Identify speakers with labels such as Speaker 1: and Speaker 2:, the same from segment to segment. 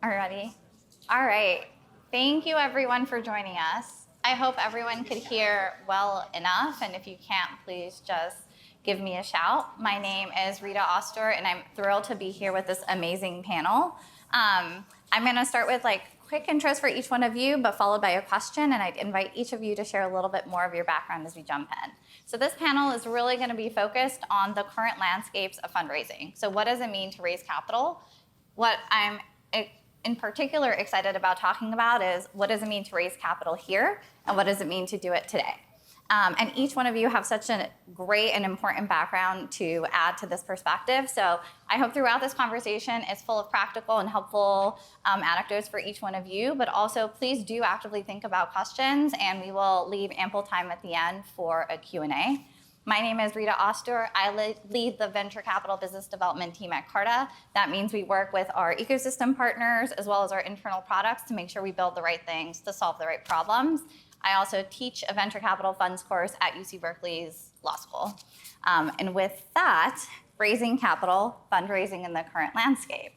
Speaker 1: Alrighty. All right. Thank you everyone for joining us. I hope everyone could hear well enough, and if you can't, please just give me a shout. My name is Rita Ostor, and I'm thrilled to be here with this amazing panel. I'm going to start with quick intros for each one of you, but followed by a question, and I'd invite each of you to share a little bit more of your background as we jump in. So this panel is really going to be focused on the current landscapes of fundraising. So what does it mean to raise capital? What I'm in particular excited about talking about is what does it mean to raise capital here, and what does it mean to do it today? And each one of you have such a great and important background to add to this perspective. So I hope throughout this conversation it's full of practical and helpful anecdotes for each one of you, but also please do actively think about questions, and we will leave ample time at the end for a Q&A. My name is Rita Ostor. I lead the venture capital business development team at Carta. That means we work with our ecosystem partners as well as our internal products to make sure we build the right things to solve the right problems. I also teach a venture capital funds course at UC Berkeley's law school. And with that, raising capital, fundraising in the current landscape.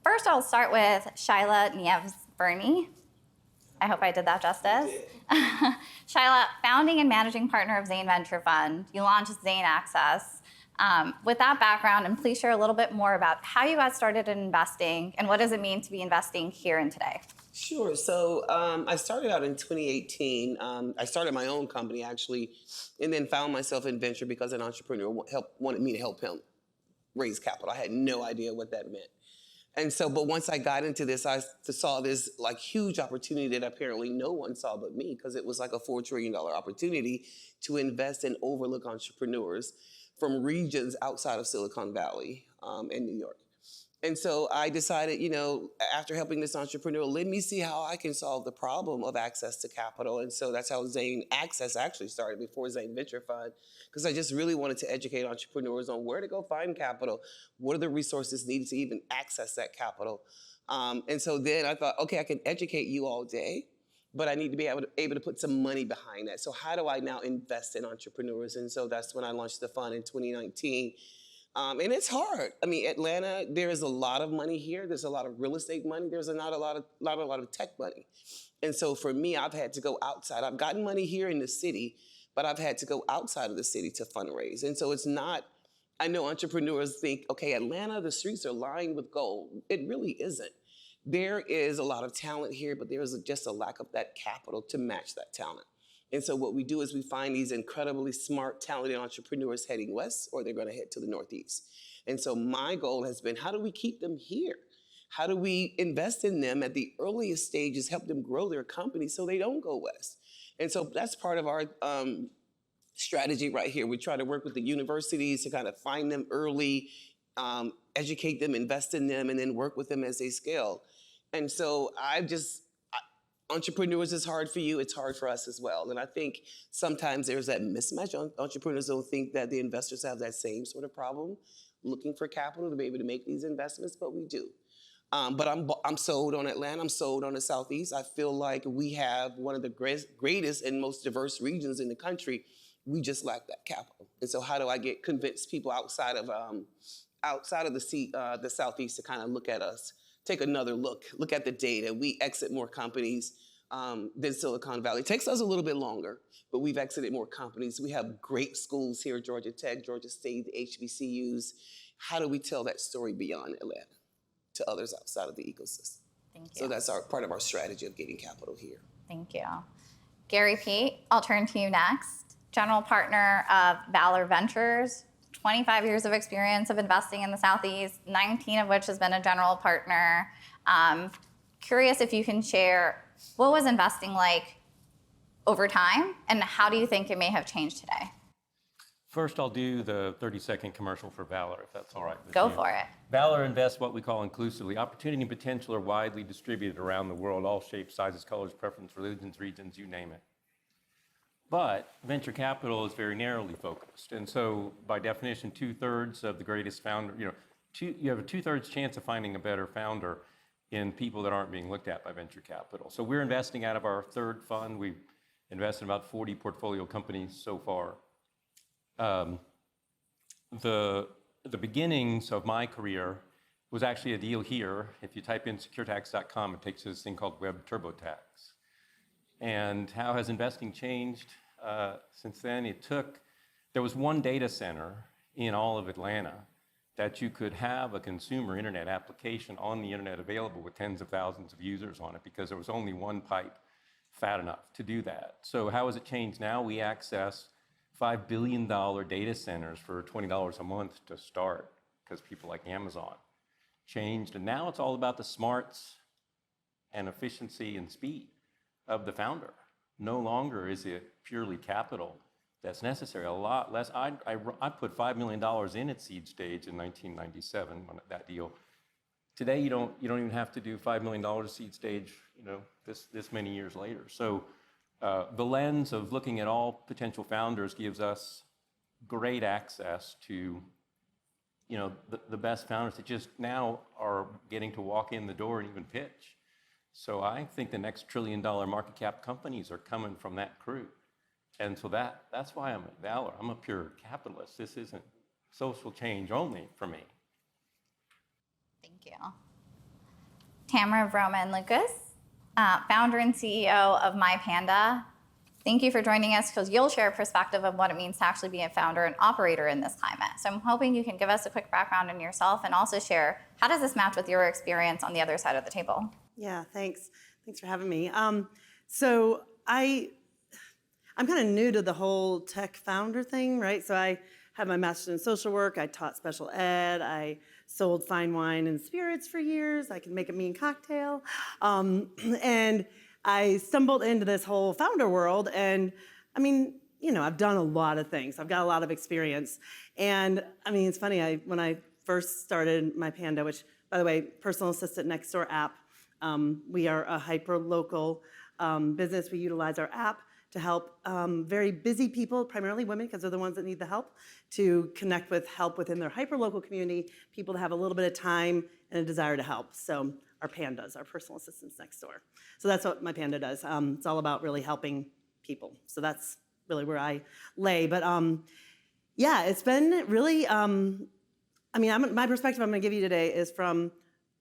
Speaker 1: First, I'll start with Shila Nieves Burney. I hope I did that justice. Shila, founding and managing partner of Zane Venture Fund. You launched Zane Access. With that background, and please share a little bit more about how you got started in investing and what does it mean to be investing here and today?
Speaker 2: Sure. So I started out in 2018. I started my own company, actually, and then found myself in venture because an entrepreneur wanted me to help him raise capital. I had no idea what that meant. And so, but once I got into this, I saw this huge opportunity that apparently no one saw but me, because it was like a $4 trillion opportunity to invest in overlooked entrepreneurs from regions outside of Silicon Valley and New York. And so I decided, after helping this entrepreneur, let me see how I can solve the problem of access to capital. And so that's how Zane Access actually started before Zane Venture Fund, because I just really wanted to educate entrepreneurs on where to go find capital, what are the resources needed to even access that capital. And so then I thought, okay, I can educate you all day, but I need to be able to put some money behind that. So how do I now invest in entrepreneurs? And so that's when I launched the fund in 2019. And it's hard. I mean, Atlanta, there is a lot of money here. There's a lot of real estate money. There's not a lot of tech money. And so for me, I've had to go outside. I've gotten money here in the city, but I've had to go outside of the city to fundraise. And so it's not, I know entrepreneurs think, okay, Atlanta, the streets are lined with gold. It really isn't. There is a lot of talent here, but there's just a lack of that capital to match that talent. And so what we do is we find these incredibly smart, talented entrepreneurs heading west, or they're going to head to the Northeast. And so my goal has been, how do we keep them here? How do we invest in them at the earliest stages, help them grow their company so they don't go west? And so that's part of our strategy right here. We try to work with the universities to kind of find them early, educate them, invest in them, and then work with them as they scale. And so entrepreneurs is hard for you, it's hard for us as well. And I think sometimes there's that mismatch. Entrepreneurs don't think that the investors have that same sort of problem looking for capital to be able to make these investments, but we do. But I'm sold on Atlanta, I'm sold on the Southeast. I feel like we have one of the greatest and most diverse regions in the country. We just lack that capital. And so how do I convince people outside of the Southeast to kind of look at us? Take another look at the data. We exit more companies than Silicon Valley. It takes us a little bit longer, but we've exited more companies. We have great schools here, Georgia Tech, Georgia State, the HBCUs. How do we tell that story beyond Atlanta to others outside of the ecosystem?
Speaker 1: Thank you.
Speaker 2: So that's part of our strategy of getting capital here.
Speaker 1: Thank you. Gary Peat, I'll turn to you next. General partner of Valor Ventures. 25 years of experience of investing in the Southeast, 19 of which has been a general partner. Curious if you can share what was investing like over time, and how do you think it may have changed today?
Speaker 3: First, I'll do the 30-second commercial for Valor, if that's all right with
Speaker 1: Go
Speaker 3: you.
Speaker 1: for it.
Speaker 3: Valor invests what we call inclusively. Opportunity and potential are widely distributed around the world, all shapes, sizes, colors, preferences, religions, regions, you name it. But venture capital is very narrowly focused. And so by definition, 2/3 of the greatest founder, you have a 2/3 chance of finding a better founder in people that aren't being looked at by venture capital. So we're investing out of our third fund. We've invested in about 40 portfolio companies so far. The beginnings of my career was actually a deal here. If you type in securetax.com, it takes you to this thing called Web TurboTax. And how has investing changed since then? There was one data center in all of Atlanta that you could have a consumer internet application on the internet available with tens of thousands of users on it because there was only one pipe fat enough to do that. So how has it changed now? We access $5 billion data centers for $20 a month to start because people like Amazon changed. And now it's all about the smarts and efficiency and speed of the founder. No longer is it purely capital that's necessary. A lot less. I put $5 million in at seed stage in 1997 when that deal. Today you don't even have to do $5 million seed stage. This many years later. So the lens of looking at all potential founders gives us great access to the best founders that just now are getting to walk in the door and even pitch. So I think the next $1 trillion market cap companies are coming from that crew. And so that's why I'm at Valor. I'm a pure capitalist. This isn't social change only for me.
Speaker 1: Thank you. Tamara Lucas, founder and CEO of MyPanda. Thank you for joining us because you'll share a perspective of what it means to actually be a founder and operator in this climate. So I'm hoping you can give us a quick background on yourself and also share how does this match with your experience on the other side of the table?
Speaker 4: Yeah, thanks. Thanks for having me. So I'm kind of new to the whole tech founder thing, right? So I have my master's in social work. I taught special ed. I sold fine wine and spirits for years. I can make a mean cocktail. And I stumbled into this whole founder world. And I mean, I've done a lot of things. I've got a lot of experience. And I mean, it's funny, when I first started MyPanda, which, by the way, personal assistant next door app, we are a hyper-local business. We utilize our app to help very busy people, primarily women, because they're the ones that need the help, to connect with help within their hyper-local community, people that have a little bit of time and a desire to help. So our pandas, our personal assistants next door. So that's what MyPanda does. It's all about really helping people. So that's really where I lay. But yeah, it's been really, my perspective I'm gonna give you today is from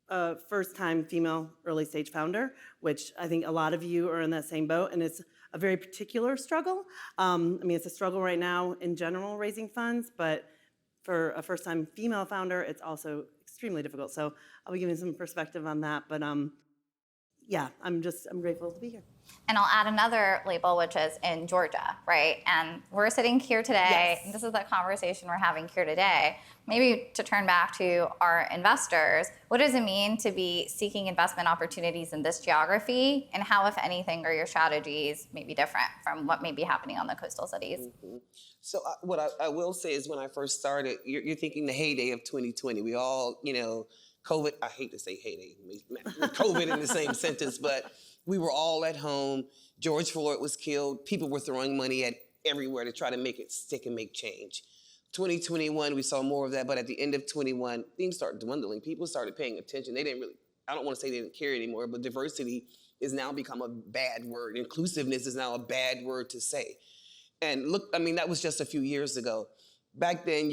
Speaker 4: a first-time female early-stage founder, which I think a lot of you are in that same boat, and it's a very particular struggle. It's a struggle right now in general raising funds, but for a first-time female founder, it's also extremely difficult. So I'll be giving some perspective on that, but yeah, I'm grateful to be here.
Speaker 1: And I'll add another label, which is in Georgia, right? And we're sitting here today.
Speaker 4: Yes.
Speaker 1: This is the conversation we're having here today. Maybe to turn back to our investors, what does it mean to be seeking investment opportunities in this geography? And how, if anything, are your strategies maybe different from what may be happening on the coastal cities?
Speaker 2: Mm-hmm. So what I will say is when I first started, you're thinking the heyday of 2020. We all, COVID, I hate to say heyday, COVID in the same sentence, but we were all at home. George Floyd was killed. People were throwing money at everywhere to try to make it stick and make change. 2021, we saw more of that, but at the end of 21, things started dwindling. People started paying attention. They didn't really, I don't want to say they didn't care anymore, but diversity has now become a bad word. Inclusiveness is now a bad word to say. And look, that was just a few years ago. Back then,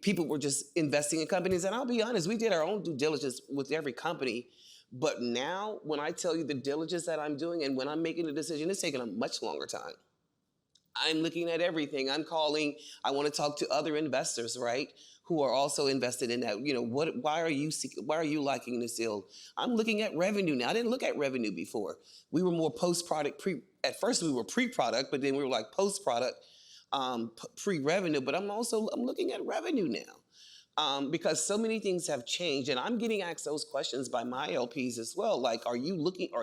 Speaker 2: people were just investing in companies, and I'll be honest, we did our own due diligence with every company. But now, when I tell you the diligence that I'm doing and when I'm making a decision, it's taking a much longer time. I'm looking at everything. I'm calling. I want to talk to other investors, right, who are also invested in that. Why are you liking this deal? I'm looking at revenue now. I didn't look at revenue before. We were more post-product. At first, we were pre-product, but then we were like post-product, pre-revenue. But I'm looking at revenue now. Because so many things have changed, and I'm getting asked those questions by my LPs as well. Like, are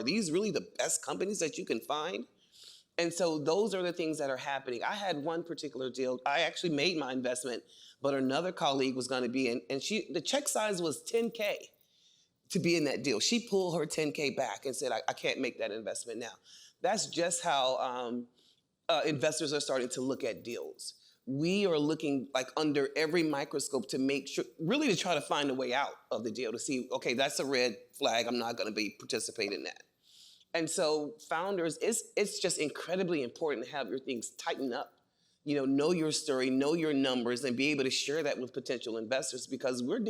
Speaker 2: these really the best companies that you can find? And so those are the things that are happening. I had one particular deal. I actually made my investment, but another colleague was going to be in, and the check size was $10K to be in that deal. She pulled her $10K back and said, I can't make that investment now. That's just how investors are starting to look at deals. We are looking like under every microscope to make sure, really to try to find a way out of the deal to see, okay, that's a red flag. I'm not going to be participating in that. And so founders, it's just incredibly important to have your things tighten up. Know your story, know your numbers, and be able to share that with potential investors because we're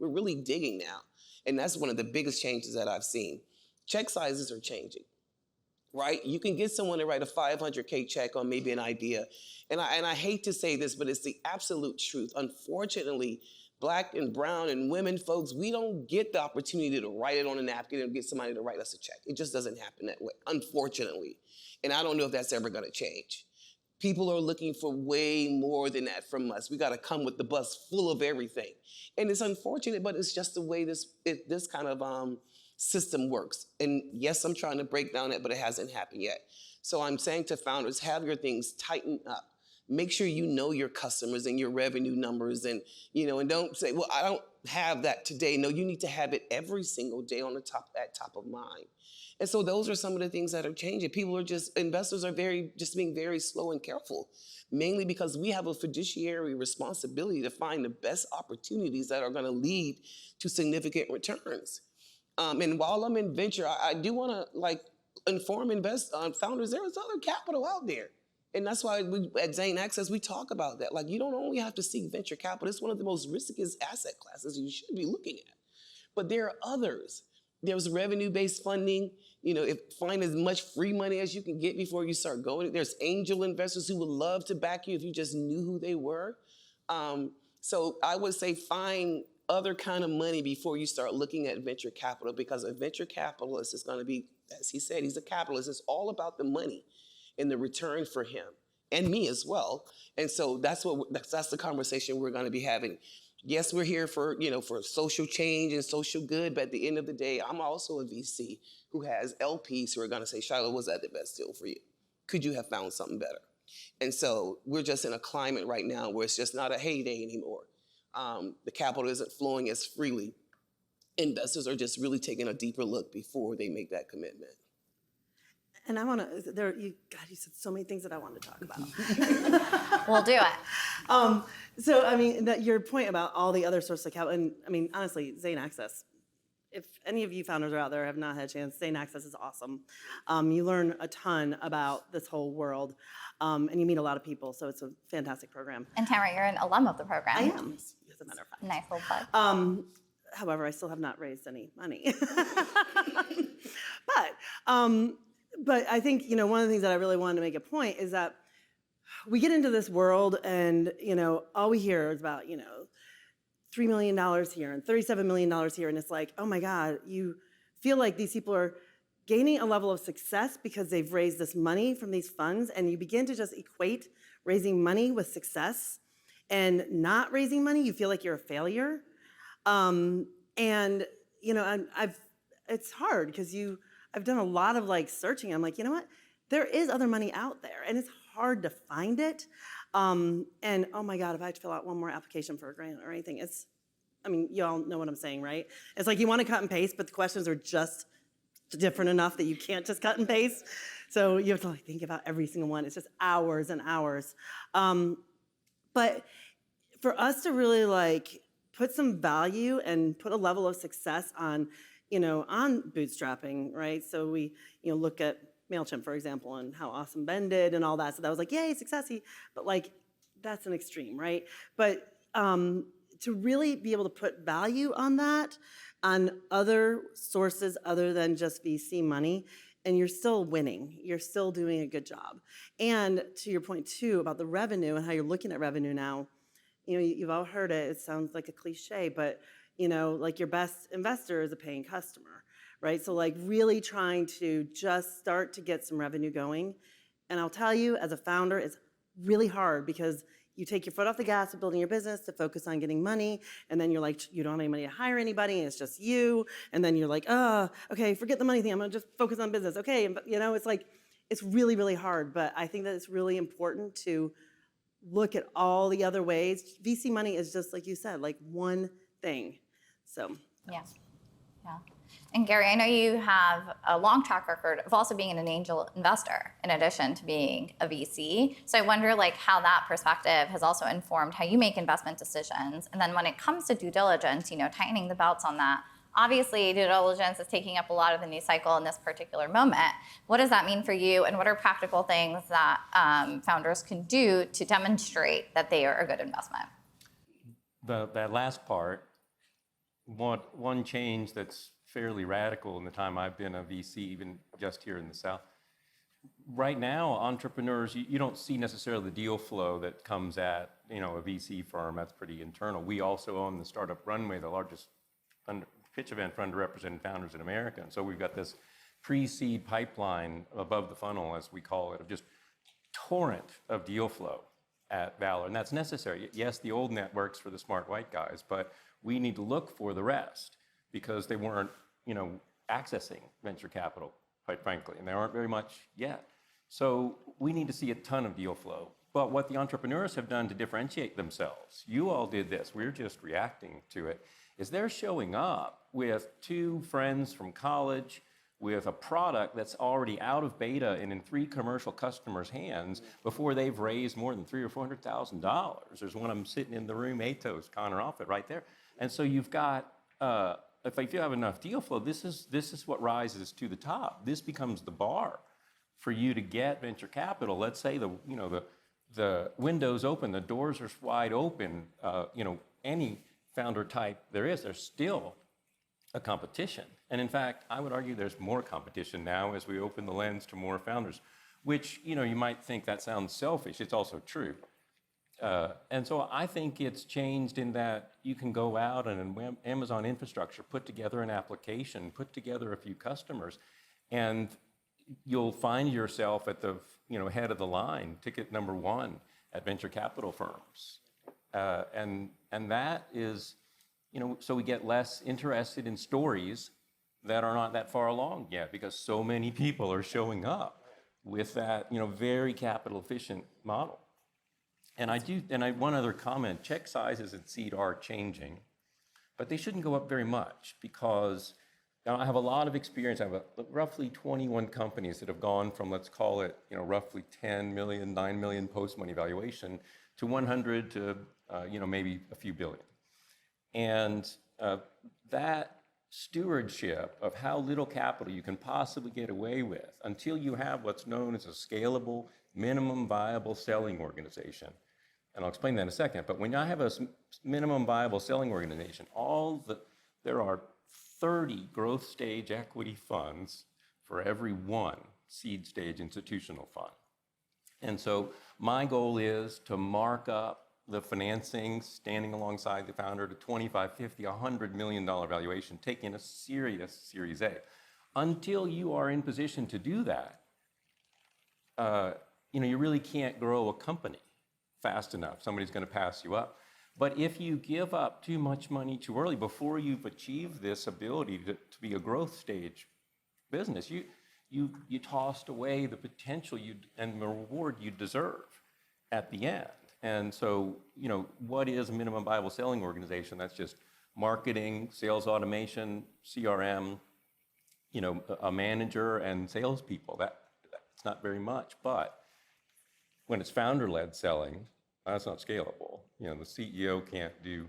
Speaker 2: really digging now. And that's one of the biggest changes that I've seen. Check sizes are changing, right? You can get someone to write a $500K check on maybe an idea. And I hate to say this, but it's the absolute truth. Unfortunately, Black and brown and women folks, we don't get the opportunity to write it on a napkin and get somebody to write us a check. It just doesn't happen that way, unfortunately. And I don't know if that's ever gonna change. People are looking for way more than that from us. We gotta come with the bus full of everything. And it's unfortunate, but it's just the way this kind of system works. And yes, I'm trying to break down that, but it hasn't happened yet. So I'm saying to founders, have your things tightened up. Make sure you know your customers and your revenue numbers, and and don't say, well, I don't have that today. No, you need to have it every single day on at top of mind. And so those are some of the things that are changing. Investors are just being very slow and careful, mainly because we have a fiduciary responsibility to find the best opportunities that are gonna lead to significant returns. And while I'm in venture, I do wanna inform founders, there is other capital out there. And that's why at Zane Access, we talk about that. You don't only have to seek venture capital. It's one of the most riskiest asset classes you should be looking at. But there are others. There's revenue-based funding. Find as much free money as you can get before you start going. There's angel investors who would love to back you if you just knew who they were. So I would say find other kind of money before you start looking at venture capital, because a venture capitalist is going to be, as he said, he's a capitalist. It's all about the money and the return for him and me as well. And so that's the conversation we're going to be having. Yes, we're here for social change and social good, but at the end of the day, I'm also a VC who has LPs who are going to say, Shila, was that the best deal for you? Could you have found something better? And so we're just in a climate right now where it's just not a heyday anymore. The capital isn't flowing as freely. Investors are just really taking a deeper look before they make that commitment.
Speaker 4: And I want to, you said so many things that I want to talk about.
Speaker 1: We'll do it.
Speaker 4: So, I mean, your point about all the other sources of capital, and I mean, honestly, Zane Access, if any of you founders are out there have not had a chance, Zane Access is awesome. You learn a ton about this whole world, and you meet a lot of people, so it's a fantastic program.
Speaker 1: And Tamara, you're an alum of the program.
Speaker 4: I am, as a matter of fact.
Speaker 1: Nice little plug.
Speaker 4: However, I still have not raised any money. But I think, one of the things that I really wanted to make a point is that we get into this world and, all we hear is about, $3 million here and $37 million here. And it's like, oh my God, you feel like these people are gaining a level of success because they've raised this money from these funds. And you begin to just equate raising money with success, and not raising money, you feel like you're a failure. It's hard because I've done a lot of searching. I'm like, you know what? There is other money out there, and it's hard to find it. And oh my God, if I had to fill out one more application for a grant or anything, you all know what I'm saying, right? It's like you want to cut and paste, but the questions are just different enough that you can't just cut and paste. So you have to think about every single one. It's just hours and hours. But for us to really put some value and put a level of success on bootstrapping, right? So we, look at MailChimp, for example, and how awesome Ben did and all that. So that was yay, successy. But that's an extreme, right? But to really be able to put value on that, on other sources other than just VC money, and you're still winning. You're still doing a good job. And to your point too about the revenue and how you're looking at revenue now, you've all heard it. It sounds like a cliche, but your best investor is a paying customer, right? So really trying to just start to get some revenue going. And I'll tell you, as a founder, it's really hard because you take your foot off the gas of building your business to focus on getting money, and then you're you don't have any money to hire anybody, and it's just you, and then you're okay, forget the money thing, I'm gonna just focus on business, okay, and, it's really, really hard, but I think that it's really important to look at all the other ways. VC money is just, like you said, one thing. So
Speaker 1: yeah. And Gary, I know you have a long track record of also being an angel investor in addition to being a VC. So I wonder how that perspective has also informed how you make investment decisions. And then when it comes to due diligence, tightening the belts on that. Obviously, due diligence is taking up a lot of the news cycle in this particular moment. What does that mean for you, and what are practical things that founders can do to demonstrate that they are a good investment?
Speaker 3: That last part, one change that's fairly radical in the time I've been a VC, even just here in the South. Right now, entrepreneurs, you don't see necessarily the deal flow that comes at, a VC firm. That's pretty internal. We also own the Startup Runway, the largest pitch event for underrepresented founders in America. And so we've got this pre-seed pipeline above the funnel, as we call it, of just torrent of deal flow at Valor. And that's necessary. Yes, the old networks for the smart white guys, but we need to look for the rest because they weren't, accessing venture capital, quite frankly, and there aren't very much yet. So we need to see a ton of deal flow. But what the entrepreneurs have done to differentiate themselves, you all did this, we're just reacting to it, is they're showing up with 2 friends from college, with a product that's already out of beta and in 3 commercial customers' hands before they've raised more than $300,000 or $400,000. There's one of them sitting in the room, Atos, Connor Offit, right there. And so you've got, if you have enough deal flow, this is what rises to the top. This becomes the bar for you to get venture capital. Let's say the window's open, the doors are wide open. Any founder type there's still a competition. And in fact, I would argue there's more competition now as we open the lens to more founders, which, you might think that sounds selfish. It's also true. And so I think it's changed in that you can go out and in Amazon infrastructure, put together an application, put together a few customers, and you'll find yourself at the head of the line, ticket number 1 at venture capital firms. And that is, so we get less interested in stories that are not that far along yet because so many people are showing up with that, very capital efficient model. And one other comment, check sizes at seed are changing, but they shouldn't go up very much because I have a lot of experience. I have roughly 21 companies that have gone from, let's call it, roughly 10 million, 9 million post-money valuation to 100 to, maybe a few billion. And that stewardship of how little capital you can possibly get away with until you have what's known as a scalable minimum viable selling organization. And I'll explain that in a second. But when I have a minimum viable selling organization, there are 30 growth stage equity funds for every 1 seed stage institutional fund. And so my goal is to mark up the financing standing alongside the founder to $25, $50, $100 million valuation, taking a serious Series A. Until you are in position to do that, you really can't grow a company fast enough. Somebody's going to pass you up. But if you give up too much money too early before you've achieved this ability to be a growth stage business, you tossed away the potential and the reward you deserve at the end. And so, what is a minimum viable selling organization? That's just marketing, sales automation, CRM, a manager and salespeople. That's not very much, but when it's founder-led selling, that's not scalable. The CEO can't do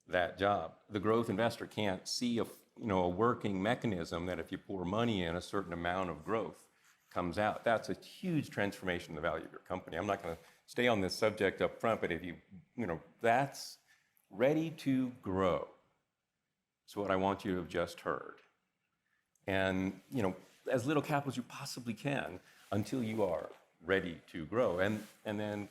Speaker 3: that job. The growth investor can't see a working mechanism that if you pour money in, a certain amount of growth comes out. That's a huge transformation in the value of your company. I'm not going to stay on this subject up front, but if that's ready to grow. It's what I want you to have just heard. And, as little capital as you possibly can until you are ready to grow. And then,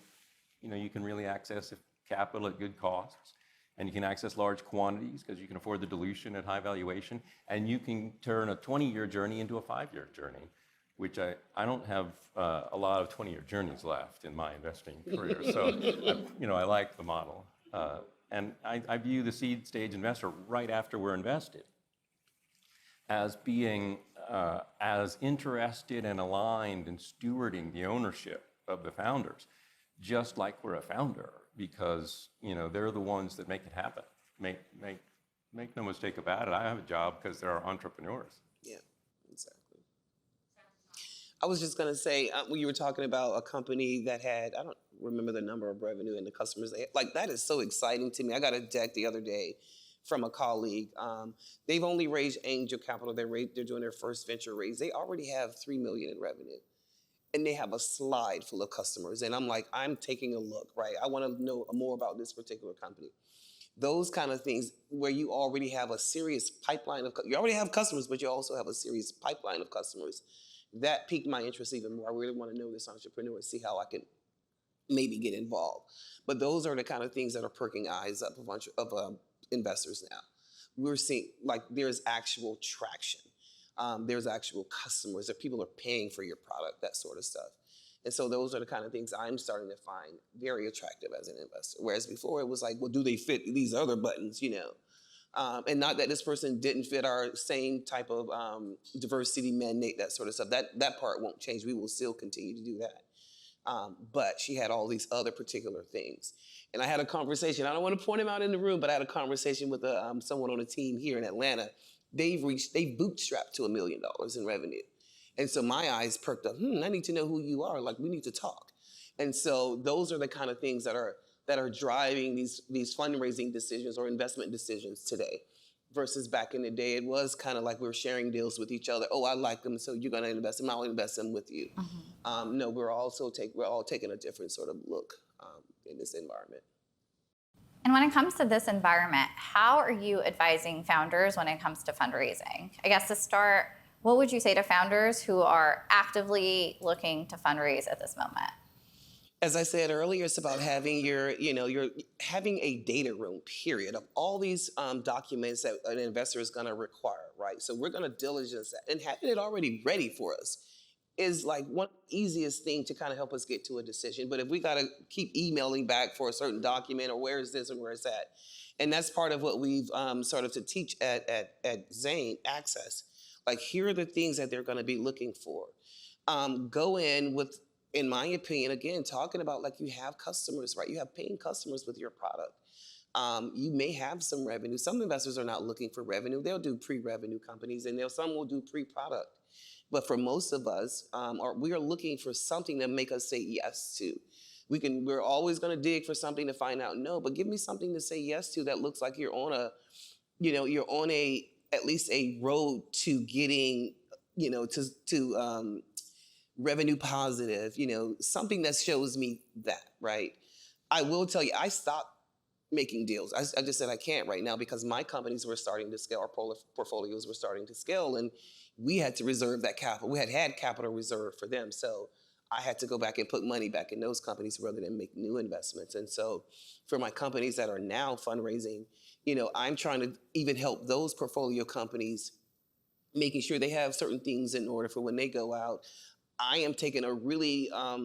Speaker 3: you can really access capital at good costs, and you can access large quantities because you can afford the dilution at high valuation, and you can turn a 20-year journey into a 5-year journey, which I don't have a lot of 20-year journeys left in my investing career. So, I like the model. And I view the seed stage investor right after we're invested as being as interested and aligned in stewarding the ownership of the founders, just like we're a founder, because they're the ones that make it happen. Make no mistake about it. I have a job because there are entrepreneurs.
Speaker 2: Yeah, exactly. I was just going to say, when you were talking about a company that had, I don't remember the number of revenue and the customers they had, like that is so exciting to me. I got a deck the other day from a colleague. They've only raised angel capital. They're doing their first venture raise. They already have $3 million in revenue. And they have a slide full of customers. And I'm like, I'm taking a look, right? I want to know more about this particular company. those kind of things where you already have a serious pipeline of, you already have customers, but you also have a serious pipeline of customers. That piqued my interest even more. I really want to know this entrepreneur and see how I can maybe get involved. But those are the kind of things that are perking eyes up a bunch of investors now. We're seeing like there's actual traction. There's actual customers, that people are paying for your product, that sort of stuff. And so those are the kind of things I'm starting to find very attractive as an investor. Whereas before it was like, well, do they fit these other buttons, you know? And not that this person didn't fit our same type of diversity mandate, that sort of stuff. That part won't change. We will still continue to do that. But she had all these other particular things. And I had a conversation, I don't want to point him out in the room, but I had a conversation with someone on a team here in Atlanta. They bootstrapped to $1 million in revenue. And so my eyes perked up, I need to know who you are, like we need to talk. And so those are the kind of things that are driving these fundraising decisions or investment decisions today. Versus back in the day, it was kind of like we were sharing deals with each other. Oh, I like them, so you're going to invest them. I'll invest them with you. No, we're all taking a different sort of look in this environment.
Speaker 1: And when it comes to this environment, how are you advising founders when it comes to fundraising? I guess to start, what would you say to founders who are actively looking to fundraise at this moment?
Speaker 2: As I said earlier, it's about having having a data room, period, of all these documents that an investor is going to require, right? So we're going to diligence that, and having it already ready for us is like one easiest thing to kind of help us get to a decision. But if we got to keep emailing back for a certain document, or where is this and where is that, and that's part of what we've started to teach at Zane Access. Like, here are the things that they're going to be looking for. Go in with, in my opinion, again, talking about like you have customers, right? You have paying customers with your product. You may have some revenue. Some investors are not looking for revenue. They'll do pre-revenue companies, and some will do pre-product. But for most of us, we are looking for something to make us say yes to. We're always going to dig for something to find out no, but give me something to say yes to that looks like you're on at least a road to getting, to revenue positive, something that shows me that, right? I will tell you, I stopped making deals. I just said I can't right now because my companies were starting to scale, our portfolios were starting to scale, and we had to reserve that capital. We had capital reserved for them. So I had to go back and put money back in those companies rather than make new investments. And so for my companies that are now fundraising, I'm trying to even help those portfolio companies, making sure they have certain things in order for when they go out. I am taking a really, I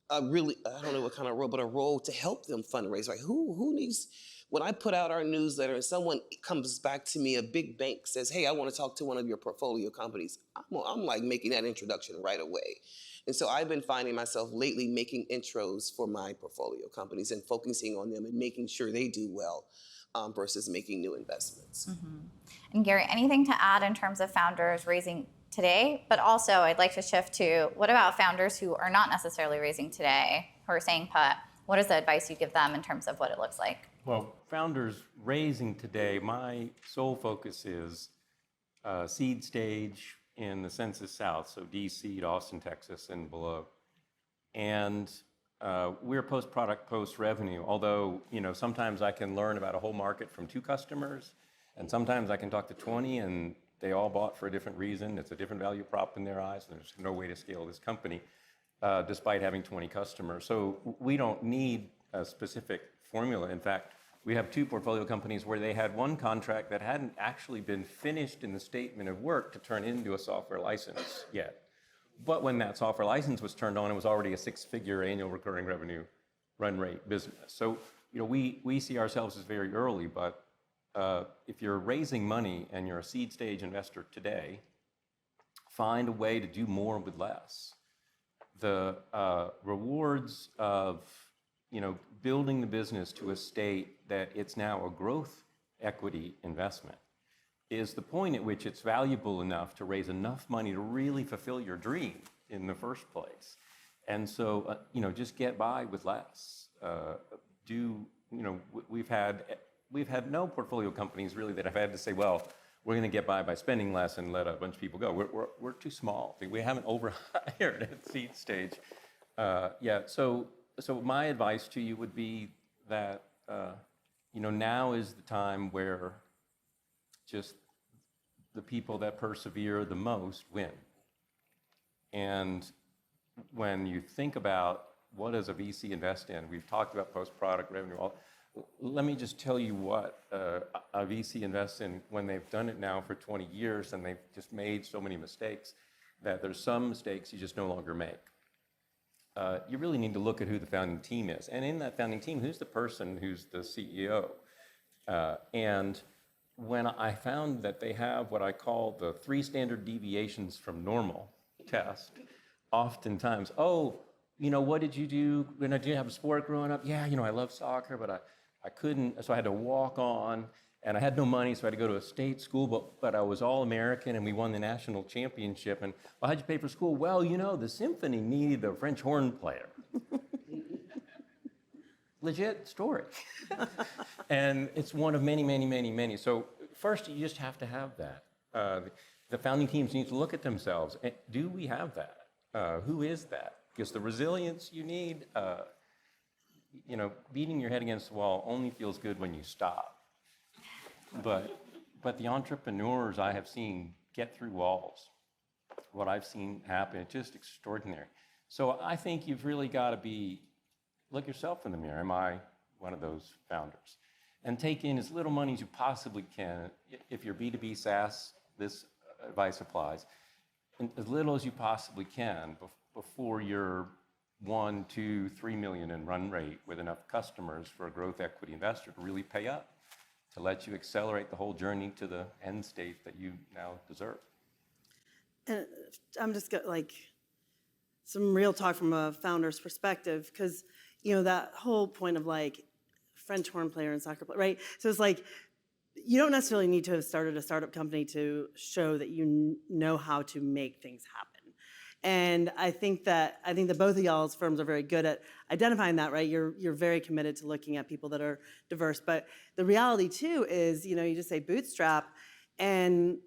Speaker 2: don't know what kind of role, but a role to help them fundraise. Like who needs, when I put out our newsletter and someone comes back to me, a big bank says, hey, I want to talk to one of your portfolio companies, I'm like making that introduction right away. And so I've been finding myself lately making intros for my portfolio companies and focusing on them and making sure they do well versus making new investments.
Speaker 1: Mm-hmm. And Gary, anything to add in terms of founders raising today? But also I'd like to shift to, what about founders who are not necessarily raising today, who are saying put? What is the advice you give them in terms of what it looks like?
Speaker 3: Well, founders raising today, my sole focus is seed stage in the Census South, so D.C. to Austin, Texas, and below. And we're post-product, post-revenue, although sometimes I can learn about a whole market from 2 customers, and sometimes I can talk to 20, and they all bought for a different reason. It's a different value prop in their eyes, and there's no way to scale this company despite having 20 customers. So we don't need a specific formula. In fact, we have 2 portfolio companies where they had one contract that hadn't actually been finished in the statement of work to turn into a software license yet. But when that software license was turned on, it was already a 6-figure annual recurring revenue run rate business. So we see ourselves as very early, but if you're raising money and you're a seed stage investor today, find a way to do more with less. The rewards of building the business to a state that it's now a growth equity investment is the point at which it's valuable enough to raise enough money to really fulfill your dream in the first place. And so, just get by with less. We've had no portfolio companies really that have had to say, well, we're going to get by spending less and let a bunch of people go. We're too small. We haven't overhired at seed stage yet. So my advice to you would be that now is the time where just the people that persevere the most win. And when you think about what does a VC invest in, we've talked about post-product revenue. Let me just tell you what a VC invests in when they've done it now for 20 years and they've just made so many mistakes that there's some mistakes you just no longer make. You really need to look at who the founding team is. And in that founding team, who's the person who's the CEO? And when I found that they have what I call the 3 standard deviations from normal test, oftentimes, what did you do? Did you have a sport growing up? Yeah, I love soccer, but I couldn't, so I had to walk on, and I had no money, so I had to go to a state school, but I was all-American, and we won the national championship, and how'd you pay for school? Well, the symphony needed a French horn player. Legit story. And it's one of many, many, many, many. So first, you just have to have that. The founding teams need to look at themselves. Do we have that? Who is that? Because the resilience you need, beating your head against the wall only feels good when you stop. But the entrepreneurs I have seen get through walls. What I've seen happen, it's just extraordinary. So I think you've really got to look yourself in the mirror. Am I one of those founders? And take in as little money as you possibly can. If you're B2B SaaS, this advice applies. And as little as you possibly can before you're 1, 2, 3 million in run rate with enough customers for a growth equity investor to really pay up, to let you accelerate the whole journey to the end state that you now deserve.
Speaker 4: And I'm just got some real talk from a founder's perspective, because that whole point of French horn player and soccer player, right? So it's you don't necessarily need to have started a startup company to show that you know how to make things happen. And I think that both of y'all's firms are very good at identifying that, right? You're very committed to looking at people that are diverse. But the reality too is, you just say bootstrap, and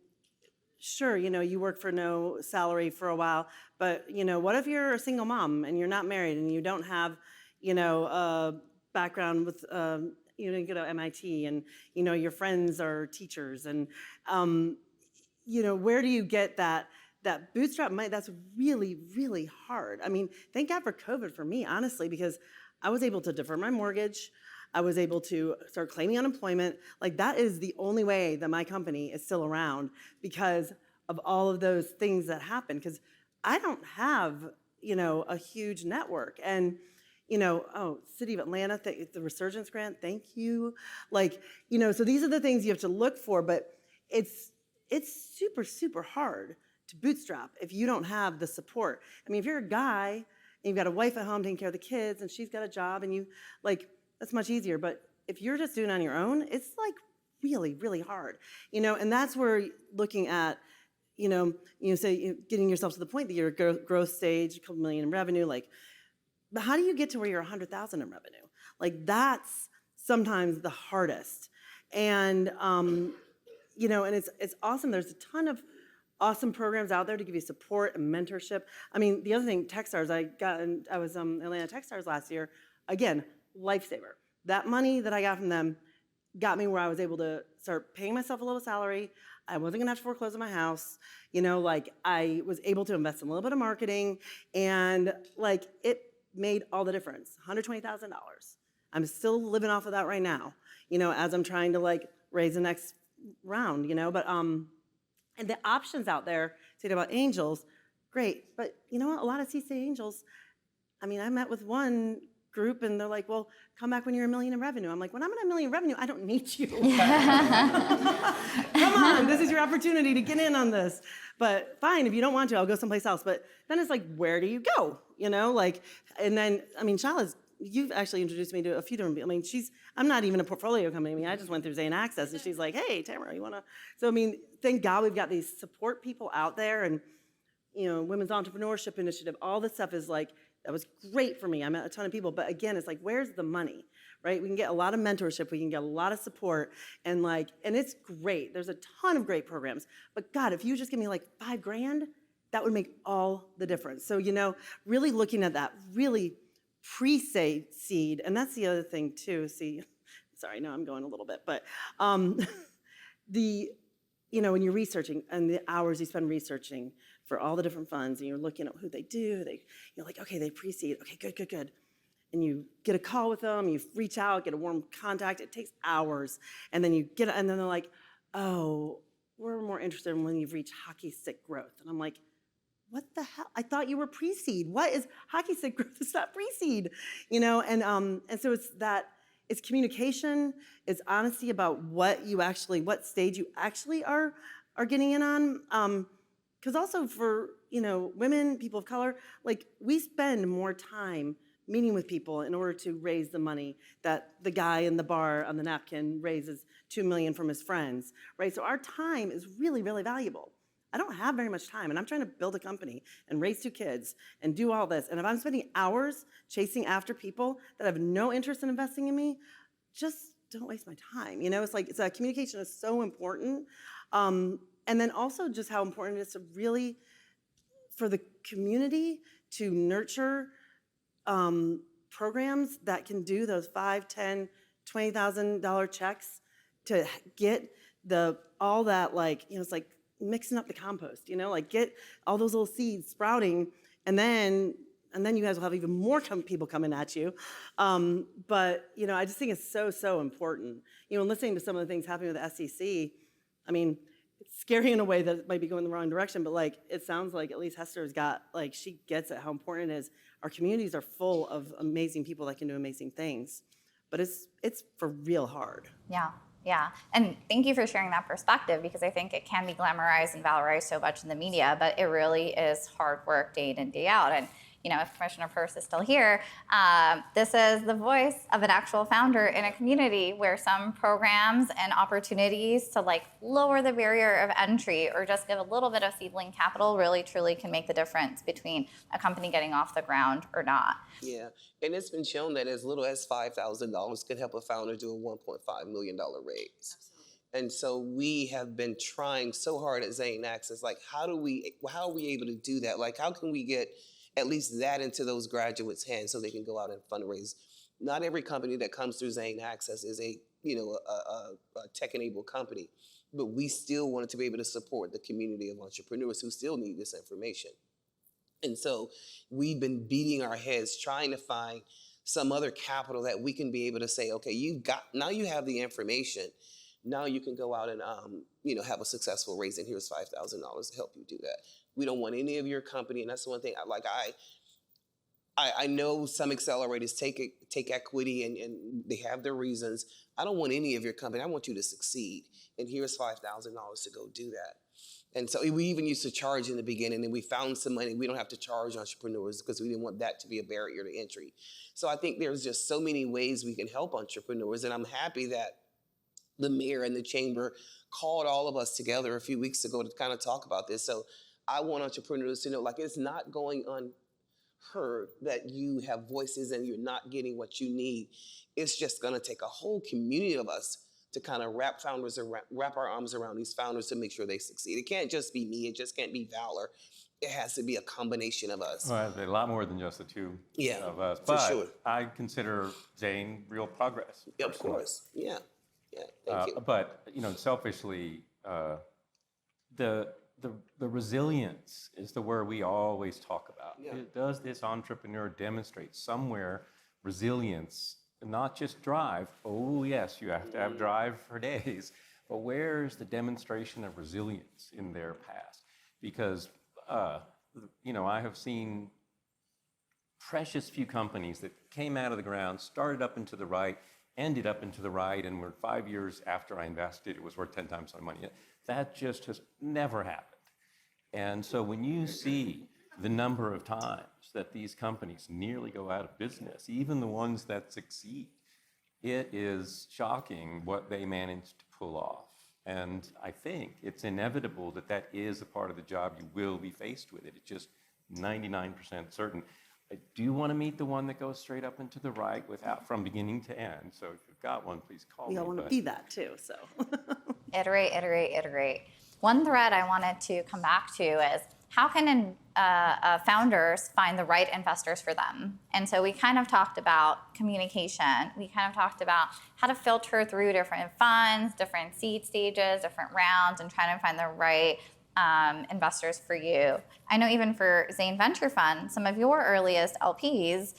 Speaker 4: sure, you work for no salary for a while, but what if you're a single mom and you're not married and you don't have, a background with, you didn't go to MIT, and your friends are teachers, and where do you get that bootstrap money? That's really, really hard. I mean, thank God for COVID for me, honestly, because I was able to defer my mortgage. I was able to start claiming unemployment. That is the only way that my company is still around, because of all of those things that happen. Because I don't have, a huge network. And, City of Atlanta, the Resurgence Grant, thank you. So these are the things you have to look for, but it's super, super hard to bootstrap if you don't have the support. I mean, if you're a guy and you've got a wife at home taking care of the kids and she's got a job and you, that's much easier. But if you're just doing it on your own, it's really, really hard, and that's where looking at, say getting yourself to the point that you're a growth stage, a couple million in revenue, but how do you get to where you're 100,000 in revenue? That's sometimes the hardest. And, and it's awesome. There's a ton of awesome programs out there to give you support and mentorship. I mean, the other thing, Techstars, I was Atlanta Techstars last year. Again, lifesaver. That money that I got from them got me where I was able to start paying myself a little salary. I wasn't gonna have to foreclose on my house. I was able to invest in a little bit of marketing, and it made all the difference. $120,000. I'm still living off of that right now, as I'm trying to raise the next round, but and the options out there, say about angels, great, but you know what? A lot of C-state angels, I mean, I met with one group and they're like, well, come back when you're $1 million in revenue. I'm like, when I'm at $1 million in revenue, I don't need you. Come on, this is your opportunity to get in on this. But fine, if you don't want to, I'll go someplace else. But then it's where do you go? And then, I mean, Shila's, you've actually introduced me to a few different people. I mean, I'm not even a portfolio company. I mean, I just went through Zane Access, and she's like, hey, Tamara, you want to? So, I mean, thank God we've got these support people out there, and, Women's Entrepreneurship Initiative, all this stuff is that was great for me. I met a ton of people, but again, it's where's the money, right? We can get a lot of mentorship, we can get a lot of support, and and it's great. There's a ton of great programs, but God, if you just give me $5,000, that would make all the difference. So, really looking at that, really pre-seed, and that's the other thing too. See, sorry, now I'm going a little bit, but when you're researching and the hours you spend researching for all the different funds, and you're looking at who they do, you're like, okay, they pre-seed, okay, good. And you get a call with them, you reach out, get a warm contact, it takes hours. And then and then they're like, oh, we're more interested in when you've reached hockey stick growth. And I'm like, what the hell? I thought you were pre-seed. What is hockey stick growth? It's not pre-seed, and so it's communication, it's honesty about what stage you actually are getting in on. Because also for, women, people of color, like we spend more time meeting with people in order to raise the money that the guy in the bar on the napkin raises $2 million from his friends, right? So our time is really, really valuable. I don't have very much time, and I'm trying to build a company and raise 2 kids and do all this. And if I'm spending hours chasing after people that have no interest in investing in me, just don't waste my time. Communication is so important. And then also just how important it is to really, for the community to nurture programs that can do those $5, $10, $20,000 checks to get all that, it's like mixing up the compost, get all those little seeds sprouting, and then you guys will have even more people coming at you. But I just think it's so important. Listening to some of the things happening with the SEC, it's scary in a way that it might be going the wrong direction, but it sounds like at least Hester's got, she gets it, how important it is. Our communities are full of amazing people that can do amazing things, but it's for real hard.
Speaker 1: Yeah. And thank you for sharing that perspective, because I think it can be glamorized and valorized so much in the media, but it really is hard work day in and day out. And if Commissioner Purse is still here, this is the voice of an actual founder in a community where some programs and opportunities to lower the barrier of entry or just give a little bit of seedling capital really truly can make the difference between a company getting off the ground or not.
Speaker 2: Yeah, and it's been shown that as little as $5,000 can help a founder do a $1.5 million raise. Absolutely. And so we have been trying so hard at Zane Access, how are we able to do that? How can we get at least that into those graduates' hands so they can go out and fundraise? Not every company that comes through Zane Access is a tech-enabled company, but we still wanted to be able to support the community of entrepreneurs who still need this information. And so we've been beating our heads trying to find some other capital that we can be able to say, okay, now you have the information. Now you can go out and have a successful raise, and here's $5,000 to help you do that. We don't want any of your company, and that's the one thing I know some accelerators take equity and they have their reasons. I don't want any of your company. I want you to succeed, and here's $5,000 to go do that. And so we even used to charge in the beginning, and we found some money. We don't have to charge entrepreneurs because we didn't want that to be a barrier to entry. So I think there's just so many ways we can help entrepreneurs, and I'm happy that the mayor and the chamber called all of us together a few weeks ago to kind of talk about this. So I want entrepreneurs to know, it's not going unheard that you have voices and you're not getting what you need. It's just going to take a whole community of us to kind of wrap our arms around these founders to make sure they succeed. It can't just be me. It just can't be Valor. It has to be a combination of us.
Speaker 3: Well, a lot more than just the two of us.
Speaker 2: For
Speaker 3: but
Speaker 2: sure.
Speaker 3: I consider Zane real progress.
Speaker 2: Of course. Yeah. Thank you.
Speaker 3: But selfishly, the resilience is the word we always talk about.
Speaker 2: Yeah.
Speaker 3: Does this entrepreneur demonstrate somewhere resilience, not just drive? Oh yes, you have to have drive for days, but where's the demonstration of resilience in their past? Because I have seen precious few companies that came out of the ground, started up into the right, ended up into the right, and were 5 years after I invested, it was worth 10 times my money. That just has never happened. And so when you see the number of times that these companies nearly go out of business, even the ones that succeed, it is shocking what they managed to pull off. And I think it's inevitable that is a part of the job you will be faced with it. It's just 99% certain. I do want to meet the one that goes straight up and to the right from beginning to end. So if you've got one, please call me.
Speaker 4: We all want to be that too, so.
Speaker 1: Iterate. One thread I wanted to come back to is how can founders find the right investors for them? And so we kind of talked about communication. We kind of talked about how to filter through different funds, different seed stages, different rounds, and trying to find the right investors for you. I know even for Zane Venture Fund, some of your earliest LPs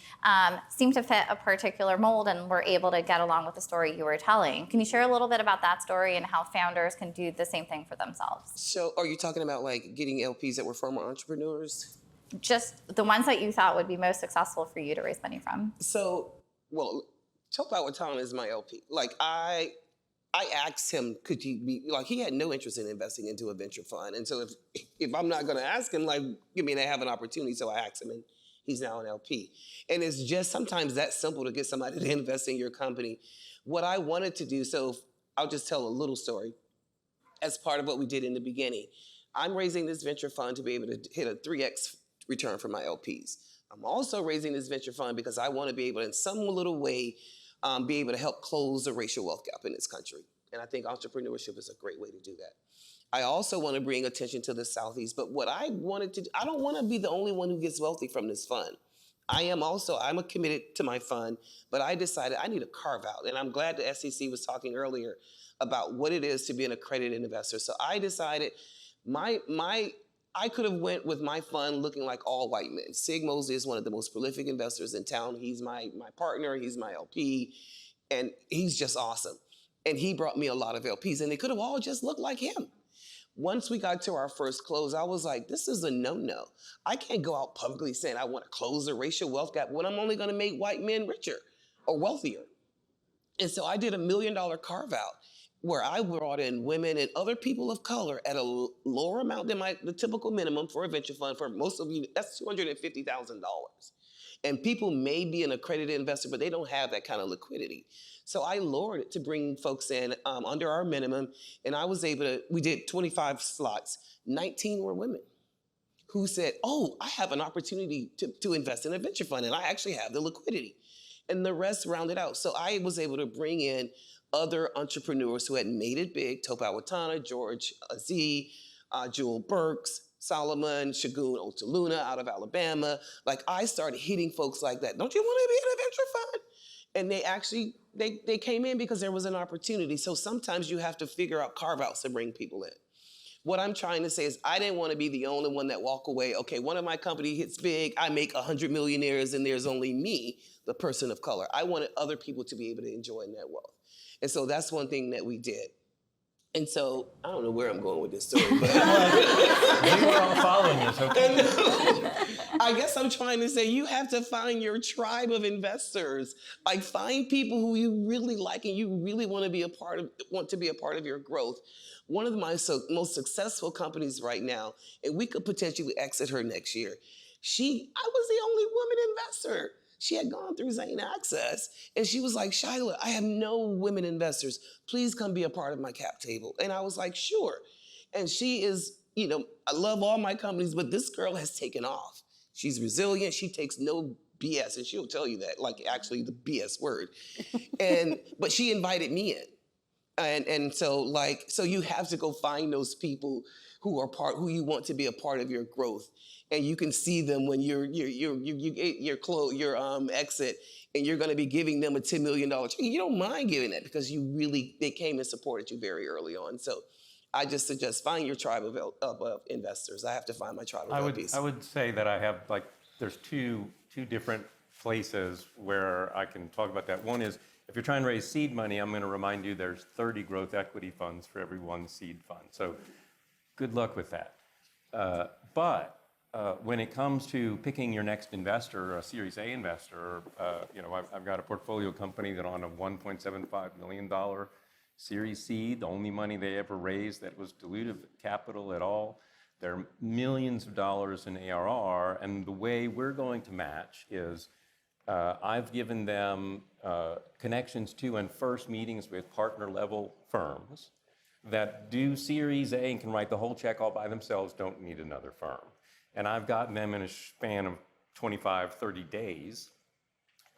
Speaker 1: seem to fit a particular mold and were able to get along with the story you were telling. Can you share a little bit about that story and how founders can do the same thing for themselves?
Speaker 2: So are you talking about like getting LPs that were former entrepreneurs?
Speaker 1: Just the ones that you thought would be most successful for you to raise money from.
Speaker 2: So, well, Topaz Watana is my LP. Like I asked him, could he be, like, he had no interest in investing into a venture fund. And so if I'm not gonna ask him, like, give me to have an opportunity, so I asked him, and he's now an LP. And it's just sometimes that simple to get somebody to invest in your company. What I wanted to do, so I'll just tell a little story as part of what we did in the beginning. I'm raising this venture fund to be able to hit a 3x return for my LPs. I'm also raising this venture fund because I want to be able to, in some little way, be able to help close the racial wealth gap in this country. And I think entrepreneurship is a great way to do that. I also want to bring attention to the Southeast, but what I wanted to do, I don't want to be the only one who gets wealthy from this fund. I'm committed to my fund, but I decided I need a carve out. And I'm glad the SEC was talking earlier about what it is to be an accredited investor. So I decided I could have went with my fund looking like all white men. Sig Mosley is one of the most prolific investors in town. He's my partner, he's my LP, and he's just awesome. And he brought me a lot of LPs, and they could have all just looked like him. Once we got to our first close, I was like, this is a no-no. I can't go out publicly saying I want to close the racial wealth gap when I'm only going to make white men richer or wealthier. And so I did $1 million carve out where I brought in women and other people of color at a lower amount than the typical minimum for a venture fund. For most of you, that's $250,000. And people may be an accredited investor, but they don't have that kind of liquidity. So I lowered it to bring folks in under our minimum, and I was able to, we did 25 slots. 19 were women who said, oh, I have an opportunity to invest in a venture fund, and I actually have the liquidity. And the rest rounded out. So I was able to bring in other entrepreneurs who had made it big, Topaz Watana, George Aziz, Jewel Burks, Solomon, Shagun Otaluna out of Alabama. Like I started hitting folks like that. Don't you want to be in a venture fund? And they actually, they came in because there was an opportunity. So sometimes you have to figure out carve-outs to bring people in. What I'm trying to say is I didn't want to be the only one that walk away. Okay, one of my company hits big, I make 100 millionaires and there's only me, the person of color. I wanted other people to be able to enjoy net wealth. And so that's one thing that we did. And so, I don't know where I'm going with this story, but
Speaker 3: We were all following this, okay?
Speaker 2: I guess I'm trying to say you have to find your tribe of investors. Like find people who you really like and you really want to be a part of your growth. One of my most successful companies right now, and we could potentially exit her next year. I was the only woman investor. She had gone through Zane Access, and she was like, Shila, I have no women investors. Please come be a part of my cap table. And I was like, sure. And she is, I love all my companies, but this girl has taken off. She's resilient. She takes no BS, and she'll tell you that, like actually the BS word. But she invited me in. And so you have to go find those people who you want to be a part of your growth. And you can see them when you get your exit, and you're going to be giving them a $10 million check. You don't mind giving that because they came and supported you very early on. So I just suggest find your tribe of investors. I have to find my tribe of LPs.
Speaker 3: I would say that I have there's two different places where I can talk about that. One is if you're trying to raise seed money, I'm going to remind you there's 30 growth equity funds for every one seed fund. So good luck with that. But when it comes to picking your next investor, a Series A investor, I've got a portfolio company that on a $1.75 million Series C, the only money they ever raised that was dilutive capital at all. They're millions of dollars in ARR, and the way we're going to match is I've given them connections to and first meetings with partner level firms that do Series A and can write the whole check all by themselves, don't need another firm. And I've gotten them in a span of 25, 30 days,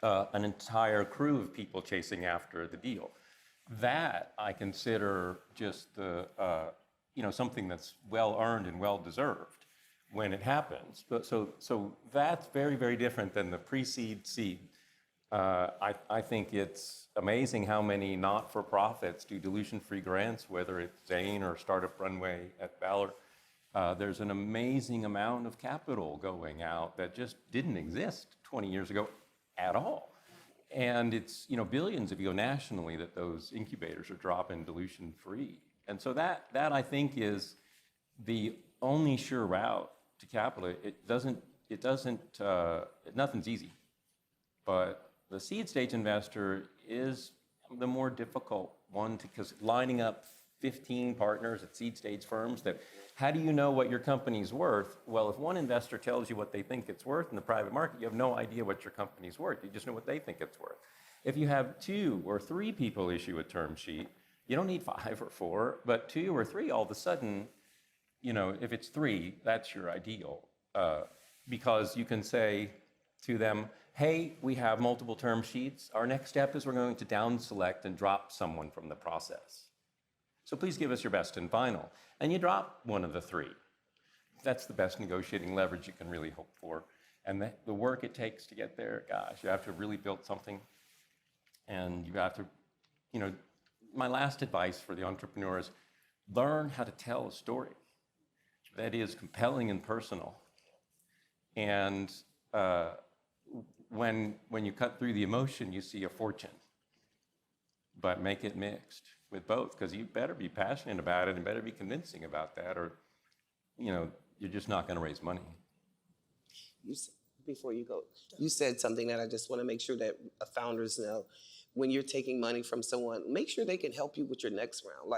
Speaker 3: an entire crew of people chasing after the deal. That I consider just something that's well earned and well deserved. when it happens. But so that's very, very different than the pre-seed seed. I think it's amazing how many not-for-profits do dilution-free grants, whether it's Zane or Startup Runway at Valor. There's an amazing amount of capital going out that just didn't exist 20 years ago at all. And it's, billions if you go nationally that those incubators are dropping dilution-free. And so that I think is the only sure route to capital. Nothing's easy. But the seed stage investor is the more difficult one because lining up 15 partners at seed stage firms how do you know what your company's worth? Well, if one investor tells you what they think it's worth in the private market, you have no idea what your company's worth. You just know what they think it's worth. If you have 2 or 3 people issue a term sheet, you don't need 5 or 4, but 2 or 3, all of a sudden, if it's 3, that's your ideal. Because you can say to them, hey, we have multiple term sheets. Our next step is we're going to down select and drop someone from the process. So please give us your best and final. And you drop one of the 3. That's the best negotiating leverage you can really hope for. And the work it takes to get there, gosh, you have to really build something. And you have to, my last advice for the entrepreneur is learn how to tell a story that is compelling and personal. And when you cut through the emotion, you see a fortune. But make it mixed with both, because you better be passionate about it and better be convincing about that, or you're just not going to raise money.
Speaker 2: Before you go, you said something that I just want to make sure that founders know. When you're taking money from someone, make sure they can help you with your next round.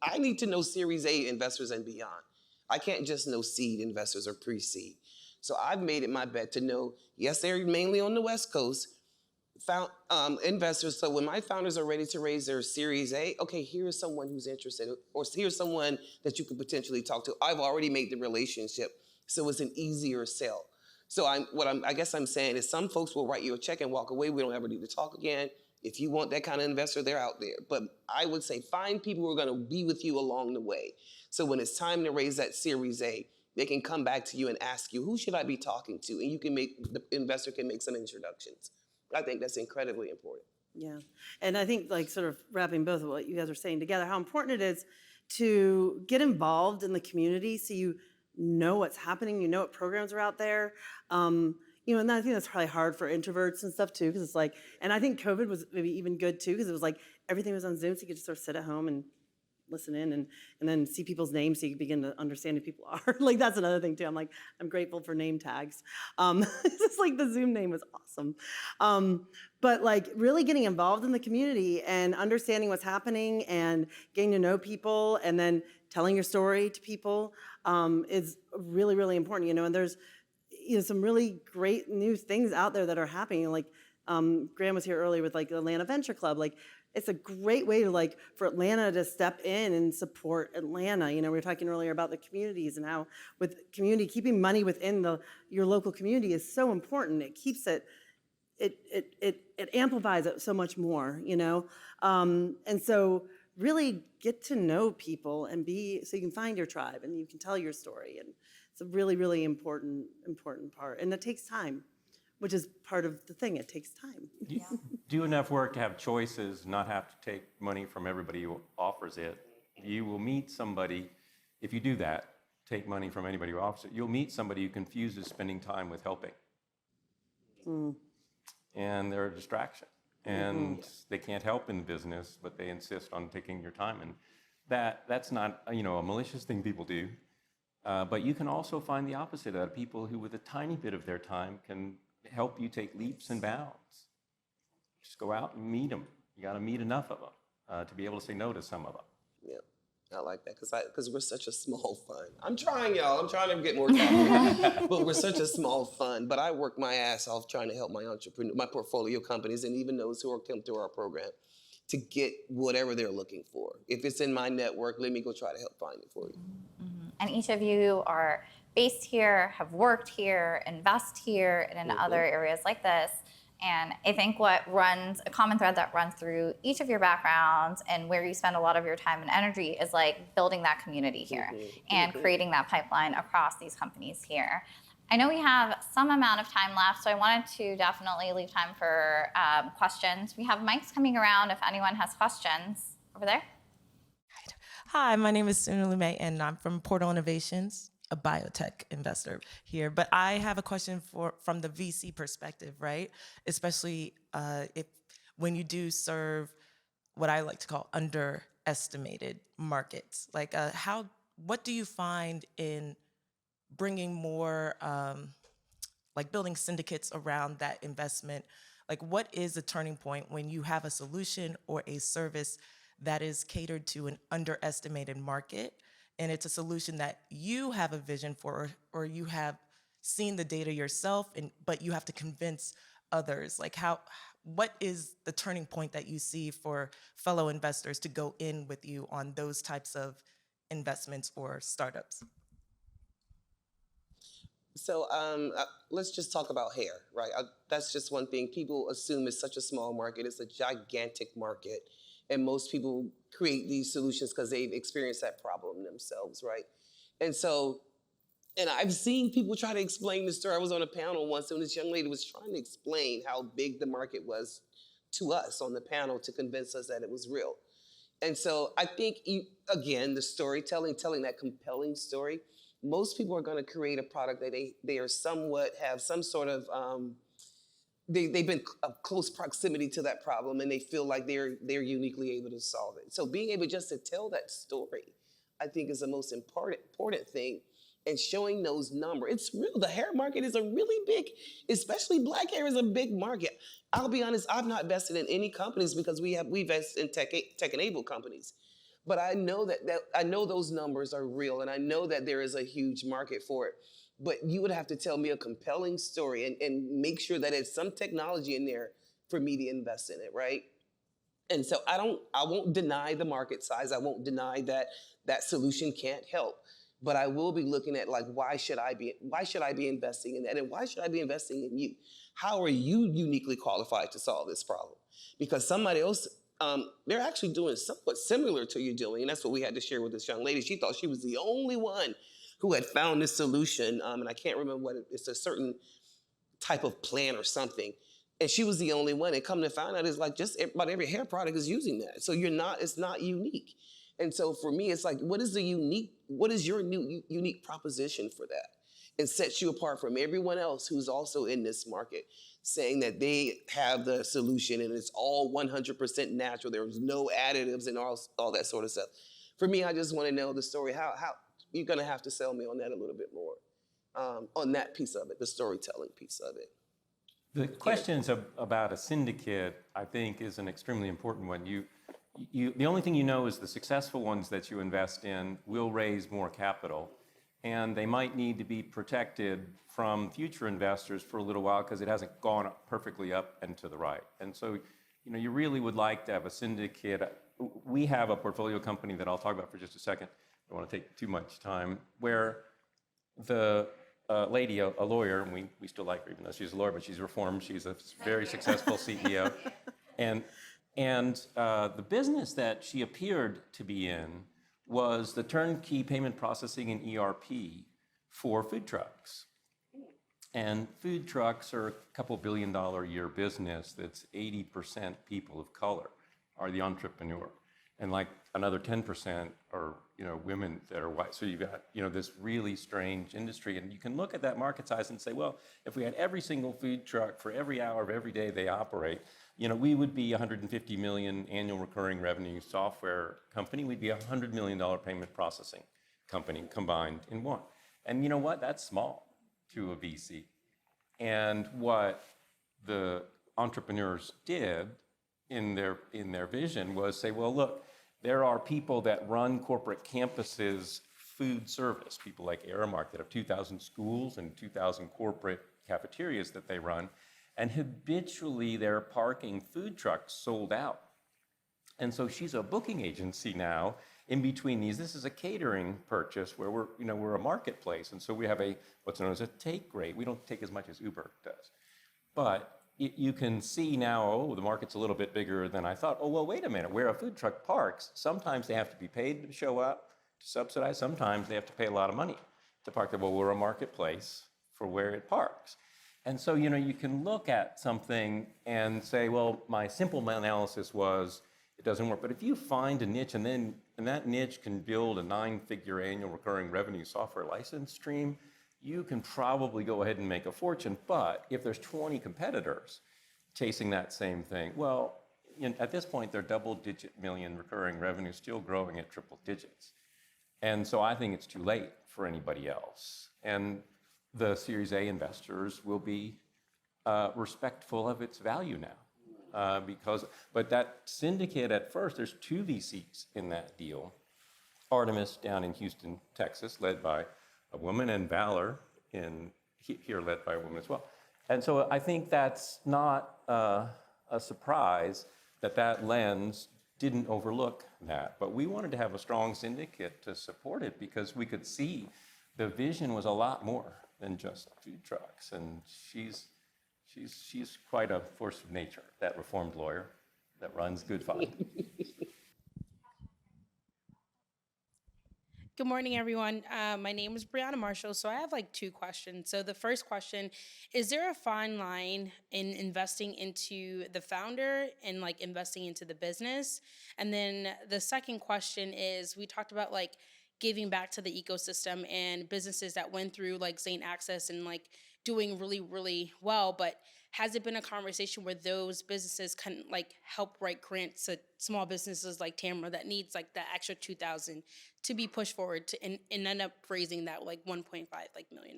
Speaker 2: I need to know Series A investors and beyond. I can't just know seed investors or pre-seed. So I've made it my bet to know, yes, they're mainly on the West Coast, investors. So when my founders are ready to raise their Series A, okay, here's someone who's interested, or here's someone that you could potentially talk to. I've already made the relationship, so it's an easier sell. So I guess I'm saying is some folks will write you a check and walk away. We don't ever need to talk again. If you want that kind of investor, they're out there. But I would say find people who are going to be with you along the way. So when it's time to raise that Series A, they can come back to you and ask you, who should I be talking to? And the investor can make some introductions. I think that's incredibly important.
Speaker 4: Yeah. And I think sort of wrapping both of what you guys are saying together, how important it is to get involved in the community so you know what's happening, you know what programs are out there. And I think that's probably hard for introverts and stuff too, because it's and I think COVID was maybe even good too, because it was everything was on Zoom, so you could just sort of sit at home and listen in and then see people's names so you begin to understand who people are. That's another thing too. I'm grateful for name tags. It's just the Zoom name was awesome. But really getting involved in the community and understanding what's happening and getting to know people and then telling your story to people is really, really important, and there's some really great new things out there that are happening. Graham was here earlier with the Atlanta Venture Club. It's a great way to for Atlanta to step in and support Atlanta. We were talking earlier about the communities and how with community, keeping money within your local community is so important. It keeps it amplifies it so much more, and so really get to know people and so you can find your tribe and you can tell your story. And it's a really, really important part. And it takes time, which is part of the thing. It takes time.
Speaker 3: Do enough work to have choices, not have to take money from everybody who offers it. You will meet somebody, if you do that, take money from anybody who offers it, you'll meet somebody who confuses spending time with helping. And they're a distraction. And they can't help in business, but they insist on taking your time. And that's not a malicious thing people do. But you can also find the opposite of that, people who with a tiny bit of their time can help you take leaps and bounds. Just go out and meet them. You got to meet enough of them to be able to say no to some of them.
Speaker 2: Yeah, I like that because we're such a small fund. I'm trying, y'all. I'm trying to get more capital, but we're such a small fund. But I work my ass off trying to help my portfolio companies, and even those who are come through our program, to get whatever they're looking for. If it's in my network, let me go try to help find it for you.
Speaker 1: Mm-hmm. And each of you are based here, have worked here, invest here, and in other areas like this. And I think a common thread that runs through each of your backgrounds and where you spend a lot of your time and energy is like building that community here and creating that pipeline across these companies here. I know we have some amount of time left, so I wanted to definitely leave time for questions. We have mics coming around if anyone has questions. Over there.
Speaker 5: Hi, my name is Sunu Lume, and I'm from Portal Innovations, a biotech investor here. But I have a question from the VC perspective, right? Especially when you do serve what I like to call underestimated markets. Like, what do you find in bringing more, like building syndicates around that investment? Like, what is the turning point when you have a solution or a service that is catered to an underestimated market, and it's a solution that you have a vision for, or you have seen the data yourself, but you have to convince others? Like, what is the turning point that you see for fellow investors to go in with you on those types of investments or startups?
Speaker 2: So let's just talk about hair, right? That's just one thing. People assume it's such a small market. It's a gigantic market. And most people create these solutions because they've experienced that problem themselves, right? And I've seen people try to explain the story. I was on a panel once, and this young lady was trying to explain how big the market was to us on the panel to convince us that it was real. And so I think, again, the storytelling, telling that compelling story, most people are going to create a product that they are somewhat have some sort of they've been a close proximity to that problem, and they feel like they're uniquely able to solve it. So being able just to tell that story, I think, is the most important thing. And showing those numbers, it's real. The hair market is a really big, especially black hair is a big market. I'll be honest, I've not invested in any companies because we invest in tech-enabled companies. But I know I know those numbers are real, and I know that there is a huge market for it. But you would have to tell me a compelling story and make sure that there's some technology in there for me to invest in it, right? And so I won't deny the market size. I won't deny that solution can't help. But I will be looking at, like, why should I be investing in that? And why should I be investing in you? How are you uniquely qualified to solve this problem? Because somebody else, they're actually doing somewhat similar to you doing. And that's what we had to share with this young lady. She thought she was the only one who had found this solution. And I can't remember what it's a certain type of plan or something. And she was the only one. And come to find out, it's like just about every hair product is using that. So it's not unique. And so for me, it's like, what is your new unique proposition for that? And sets you apart from everyone else who's also in this market, saying that they have the solution and it's all 100% natural. There's no additives and all that sort of stuff. For me, I just want to know the story. How you're going to have to sell me on that a little bit more, on that piece of it, the storytelling piece of it.
Speaker 3: The questions about a syndicate, I think, is an extremely important one. The only thing you know is the successful ones that you invest in will raise more capital, and they might need to be protected from future investors for a little while because it hasn't gone perfectly up and to the right. And so, you really would like to have a syndicate. We have a portfolio company that I'll talk about for just a second. I don't want to take too much time, where the lady, a lawyer, and we still like her even though she's a lawyer, but she's reformed. She's a very successful CEO. And the business that she appeared to be in was the turnkey payment processing and ERP for food trucks. And food trucks are a couple $1 billion a year business that's 80% people of color are the entrepreneur. And like another 10% are women that are white. So you've got this really strange industry, and you can look at that market size and say, well, if we had every single food truck for every hour of every day they operate, we would be $150 million annual recurring revenue software company. We'd be a $100 million payment processing company combined in one. And you know what? That's small to a VC. And what the entrepreneurs did in their vision was say, well, look, there are people that run corporate campuses food service, people like Aramark that have 2,000 schools and 2,000 corporate cafeterias that they run, and habitually they're parking food trucks sold out. And so she's a booking agency now in between these. This is a catering purchase where we're a marketplace, and so we have what's known as a take rate. We don't take as much as Uber does. But you can see now, oh, the market's a little bit bigger than I thought. Oh, well, wait a minute, where a food truck parks, sometimes they have to be paid to show up, to subsidize. Sometimes they have to pay a lot of money to park there. Well, we're a marketplace for where it parks. And so, you can look at something and say, well, my simple analysis was, it doesn't work. But if you find a niche and that niche can build a 9-figure annual recurring revenue software license stream, you can probably go ahead and make a fortune. But if there's 20 competitors chasing that same thing, well, at this point, they're double-digit million recurring revenue, still growing at triple digits. And so I think it's too late for anybody else. And the Series A investors will be respectful of its value now. But that syndicate at first, there's 2 VCs in that deal. Artemis down in Houston, Texas, led by a woman, and Valor here led by a woman as well. And so I think that's not a surprise that lens didn't overlook that. But we wanted to have a strong syndicate to support it because we could see the vision was a lot more than just food trucks. And she's quite a force of nature, that reformed lawyer that runs Good Fund.
Speaker 6: Good morning, everyone. My name is Brianna Marshall. So I have 2 questions. So the first question, is there a fine line in investing into the founder and investing into the business? And then the second question is, we talked about giving back to the ecosystem and businesses that went through Zane Access and doing really, really well, but has it been a conversation where those businesses can help write grants to small businesses like Tamara that needs that extra $2,000 to be pushed forward to and end up raising that $1.5 million?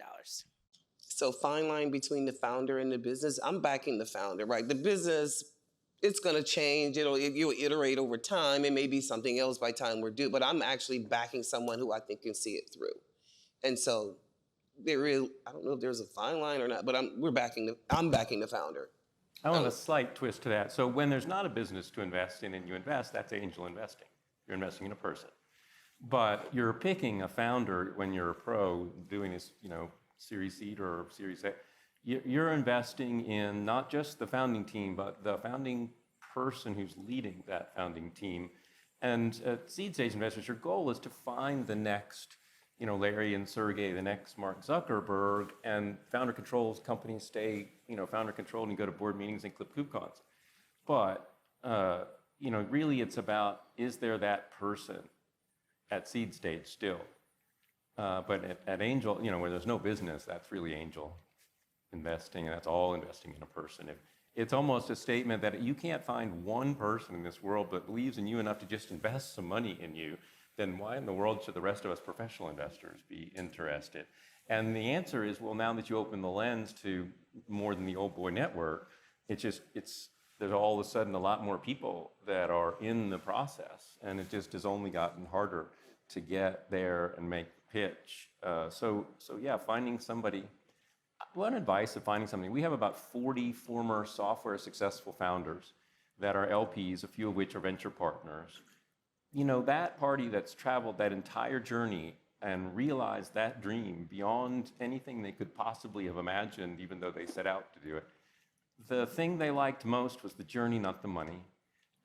Speaker 2: So fine line between the founder and the business. I'm backing the founder, right? The business, it's going to change. You'll iterate over time. It may be something else by the time we're due, but I'm actually backing someone who I think can see it through. And so I don't know if there's a fine line or not, but I'm backing the founder.
Speaker 3: I want a slight twist to that. So when there's not a business to invest in and you invest, that's angel investing. You're investing in a person. But you're picking a founder when you're a pro doing this, Series Seed or Series A. You're investing in not just the founding team, but the founding person who's leading that founding team. And at seed stage investors, your goal is to find the next Larry and Sergey, the next Mark Zuckerberg, and founder controls companies stay, founder controlled, and you go to board meetings and clip coupons. But, really it's about, is there that person at seed stage still? But at angel, where there's no business, that's really angel investing, and that's all investing in a person. It's almost a statement that you can't find one person in this world that believes in you enough to just invest some money in you, then why in the world should the rest of us professional investors be interested? And the answer is, well, now that you open the lens to more than the old boy network, there's all of a sudden a lot more people that are in the process, and it just has only gotten harder to get there and make the pitch. So yeah, finding somebody. One advice of finding something, we have about 40 former software successful founders that are LPs, a few of which are venture partners. That party that's traveled that entire journey and realized that dream beyond anything they could possibly have imagined, even though they set out to do it. The thing they liked most was the journey, not the money.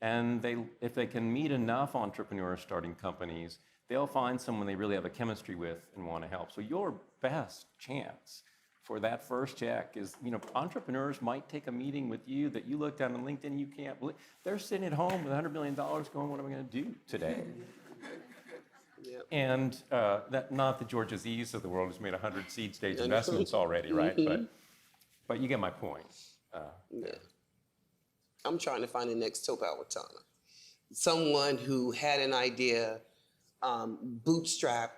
Speaker 3: And if they can meet enough entrepreneurs starting companies, they'll find someone they really have a chemistry with and want to help. So your best chance for that first check is, entrepreneurs might take a meeting with you that you look down on LinkedIn, you can't believe. They're sitting at home with $100 million going, what am I going to do today? Yep. And not the George Aziz of the world who's made 100 seed stage investments already, right? But you get my point.
Speaker 2: Yeah. I'm trying to find the next Topa Watana. Someone who had an idea, bootstrap,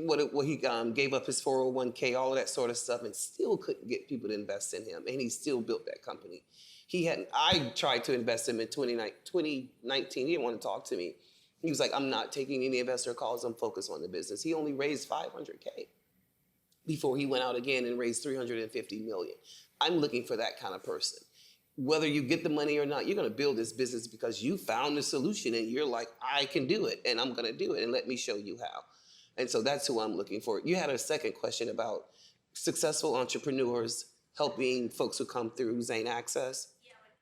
Speaker 2: what he gave up his 401k, all of that sort of stuff, and still couldn't get people to invest in him, and he still built that company. I tried to invest in him in 2019. He didn't want to talk to me. He was like, I'm not taking any investor calls. I'm focused on the business. He only raised $500K before he went out again and raised $350 million. I'm looking for that kind of person. Whether you get the money or not, you're going to build this business because you found the solution and you're like, I can do it and I'm going to do it and let me show you how. And so that's who I'm looking for. You had a second question about successful entrepreneurs helping folks who come through Zane Access.
Speaker 7: Yeah, like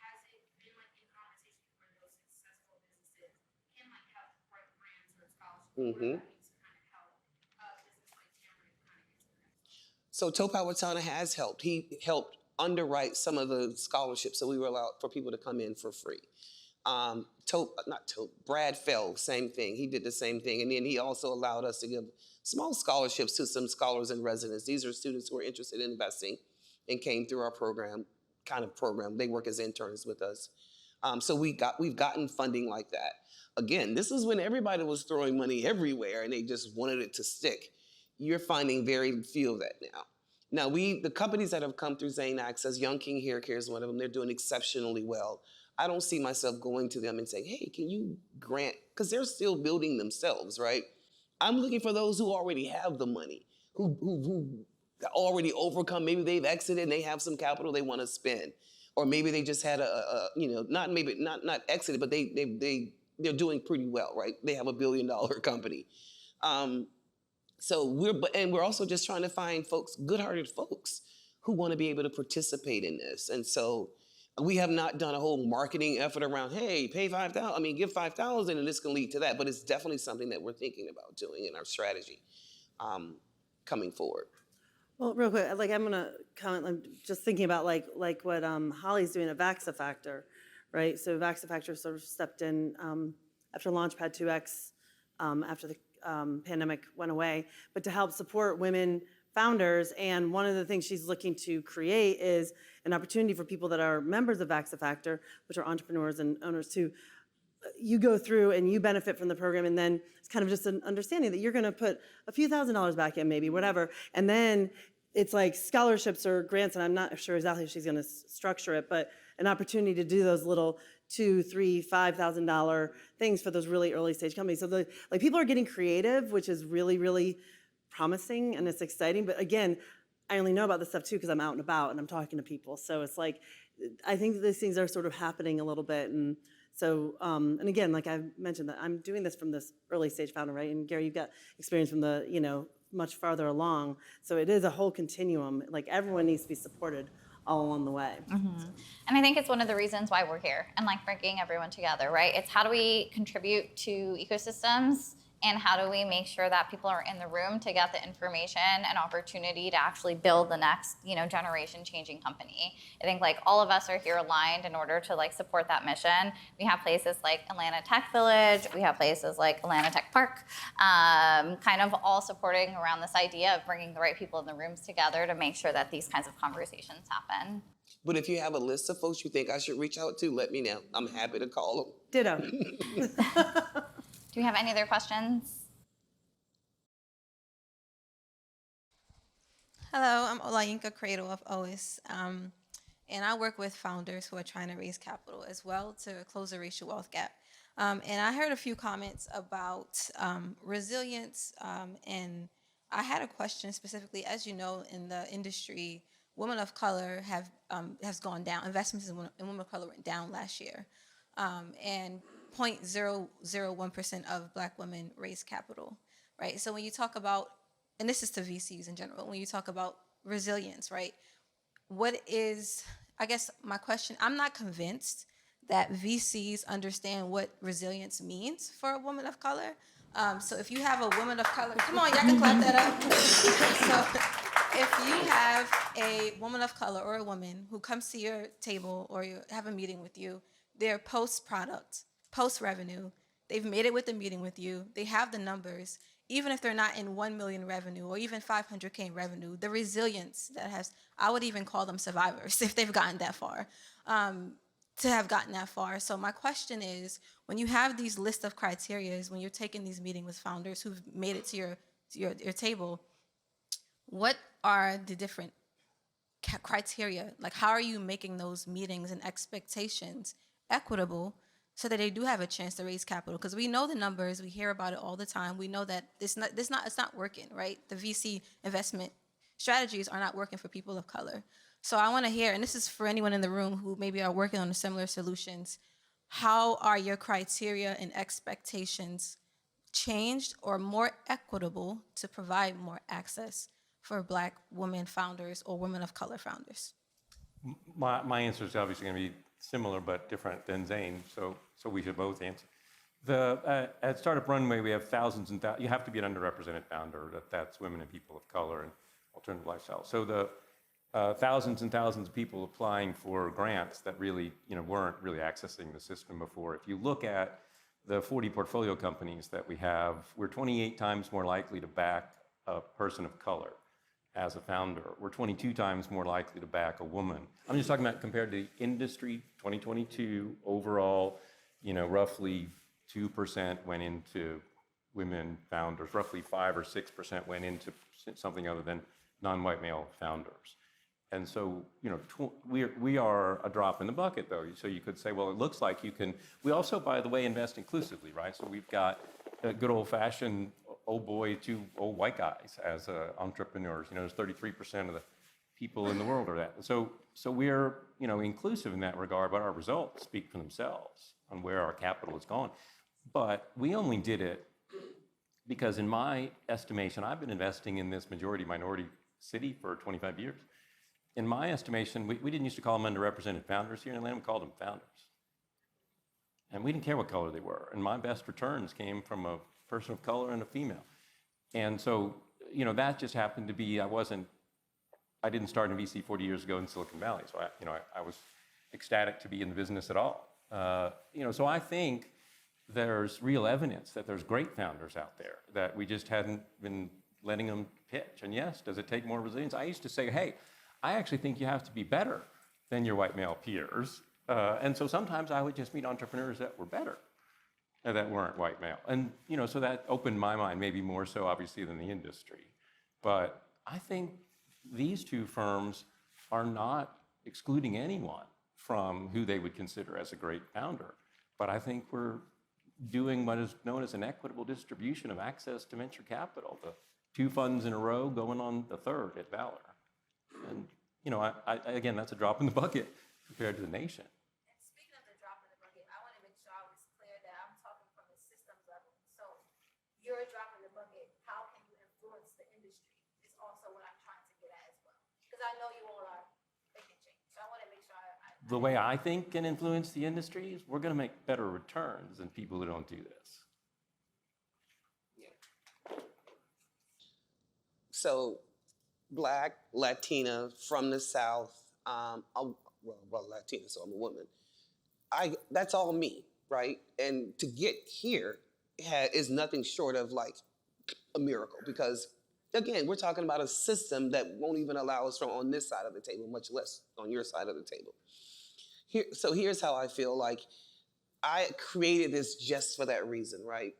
Speaker 7: has it been like in conversations where those successful businesses can like help write grants or scholarships or
Speaker 2: Mm-hmm.
Speaker 7: that to kind of help a business like Tamara to kind of get to the next level?
Speaker 2: So Topawatana has helped. He helped underwrite some of the scholarships, so we were allowed for people to come in for free. Brad Fell, same thing. He did the same thing. And then he also allowed us to give small scholarships to some scholars in residence. These are students who are interested in investing and came through our program. They work as interns with us. So we've gotten funding like that. Again, this is when everybody was throwing money everywhere and they just wanted it to stick. You're finding very few of that now. Now, the companies that have come through Zane Access, Young King Hair Care is one of them, they're doing exceptionally well. I don't see myself going to them and saying, hey, can you grant, because they're still building themselves, right? I'm looking for those who already have the money, who already overcome, maybe they've exited and they have some capital they want to spend. Or maybe they just had not exited, but they're doing pretty well, right? They have $1 billion company. So we're also just trying to find folks, good-hearted folks, who want to be able to participate in this. And so we have not done a whole marketing effort around, hey, pay $5,000. Give $5,000, and this can lead to that. But it's definitely something that we're thinking about doing in our strategy coming forward.
Speaker 4: Well, real quick, like I'm gonna comment. I'm just thinking about like what Holly's doing at VaxaFactor, right? So VaxaFactor sort of stepped in after Launchpad 2X, after the pandemic went away, but to help support women founders. And one of the things she's looking to create is an opportunity for people that are members of VaxaFactor, which are entrepreneurs and owners, to you go through and you benefit from the program, and then it's kind of just an understanding that you're going to put a few $1,000s back in, maybe whatever, and then it's like scholarships or grants, and I'm not sure exactly how she's going to structure it, but an opportunity to do those little $2,000, $3,000, $5,000 things for those really early stage companies. So people are getting creative, which is really, really promising, and it's exciting. But again, I only know about this stuff too because I'm out and about and I'm talking to people. So it's like, I think that these things are sort of happening a little bit. And so, and again, like I mentioned, that I'm doing this from this early stage founder, right? And Gary, you've got experience from the, much farther along. So it is a whole continuum. Like everyone needs to be supported all along the way.
Speaker 1: Mm-hmm. And I think it's one of the reasons why we're here and like bringing everyone together, right? It's how do we contribute to ecosystems, and how do we make sure that people are in the room to get the information and opportunity to actually build the next, generation changing company. I think like all of us are here aligned in order to like support that mission. We have places like Atlanta Tech Village, we have places like Atlanta Tech Park, kind of all supporting around this idea of bringing the right people in the rooms together to make sure that these kinds of conversations happen.
Speaker 2: But if you have a list of folks you think I should reach out to, let me know. I'm happy to call them.
Speaker 4: Ditto.
Speaker 1: Do we have any other questions?
Speaker 8: Hello, I'm Olayinka Cradle of OIS, and I work with founders who are trying to raise capital as well to close the racial wealth gap. And I heard a few comments about resilience, and I had a question specifically. As you know, in the industry, women of color has gone down. Investments in women of color went down last year, and 0.001% of Black women raise capital, right? So when you talk about, and this is to VCs in general, when you talk about resilience, right? What is, I guess my question, I'm not convinced that VCs understand what resilience means for a woman of color. So if you have a woman of color, come on, y'all can clap that up. So if you have a woman of color or a woman who comes to your table or you have a meeting with you, they're post-product, post-revenue, they've made it with the meeting with you, they have the numbers, even if they're not in 1 million revenue or even 500K in revenue, the resilience that has, I would even call them survivors if they've gotten that far, to have gotten that far. So my question is, when you have these list of criterias, when you're taking these meetings with founders who've made it to your table, what are the different criteria? Like, how are you making those meetings and expectations equitable so that they do have a chance to raise capital? Because we know the numbers, we hear about it all the time. We know that it's not working, right? The VC investment strategies are not working for people of color. So I want to hear, and this is for anyone in the room who maybe are working on similar solutions, how are your criteria and expectations changed or more equitable to provide more access for Black women founders or women of color founders?
Speaker 3: My answer is obviously going to be similar but different than Zane, so we should both answer. At Startup Runway, we have thousands and thousands. You have to be an underrepresented founder. That's women and people of color and alternative lifestyle. So the thousands and thousands of people applying for grants that really, weren't really accessing the system before. If you look at the 40 portfolio companies that we have, we're 28 times more likely to back a person of color as a founder. We're 22 times more likely to back a woman. I'm just talking about compared to the industry, 2022 overall, roughly 2% went into women founders, roughly 5 or 6% went into something other than non-white male founders. And so, we are a drop in the bucket, though. So you could say, well, it looks like you can. We also, by the way, invest inclusively, right? So we've got a good old-fashioned old boy to old white guys as entrepreneurs. There's 33% of the people in the world are that. So we're, inclusive in that regard, but our results speak for themselves on where our capital has gone. But we only did it because, in my estimation, I've been investing in this majority-minority city for 25 years. In my estimation, we didn't used to call them underrepresented founders here in Atlanta, we called them founders. And we didn't care what color they were. And my best returns came from a person of color and a female. And so, that just happened to be, I didn't start in VC 40 years ago in Silicon Valley. So I was ecstatic to be in the business at all. So I think there's real evidence that there's great founders out there that we just hadn't been letting them pitch. And yes, does it take more resilience? I used to say, hey, I actually think you have to be better than your white male peers. And so sometimes I would just meet entrepreneurs that were better, that weren't white male. And, so that opened my mind, maybe more so obviously than the industry. But I think these two firms are not excluding anyone from who they would consider as a great founder. But I think we're doing what is known as an equitable distribution of access to venture capital. The 2 funds in a row going on the 3rd at Valor. And, again, that's a drop in the bucket compared to the nation.
Speaker 7: And speaking of the drop in the bucket, I want to make sure I was clear that I'm talking from the systems level. So you're a drop in the bucket. How can you influence the industry? Is also what I'm trying to get at as well. Because I know you all are making change. So I want to make sure
Speaker 3: The way I think can influence the industry is we're going to make better returns than people who don't do this.
Speaker 2: So, Black, Latina, from the South, Latina, so I'm a woman. That's all me, right? And to get here is nothing short of like a miracle because, again, we're talking about a system that won't even allow us from on this side of the table, much less on your side of the table. So here's how I feel like I created this just for that reason, right?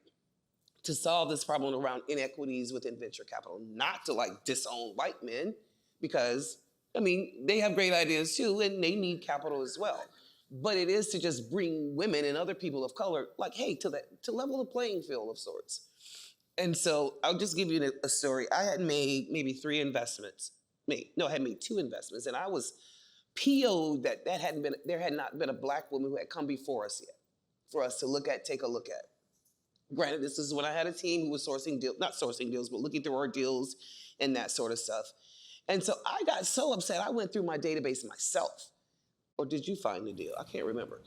Speaker 2: To solve this problem around inequities within venture capital, not to like disown white men, because they have great ideas too, and they need capital as well. But it is to just bring women and other people of color, like, hey, to level the playing field of sorts. And so I'll just give you a story. I had made maybe 3 investments. I had made 2 investments, and I was PO'd that there had not been a Black woman who had come before us yet for us to take a look at. Granted, this is when I had a team who was not sourcing deals, but looking through our deals and that sort of stuff. And so I got so upset, I went through my database myself. Or did you find the deal? I can't remember.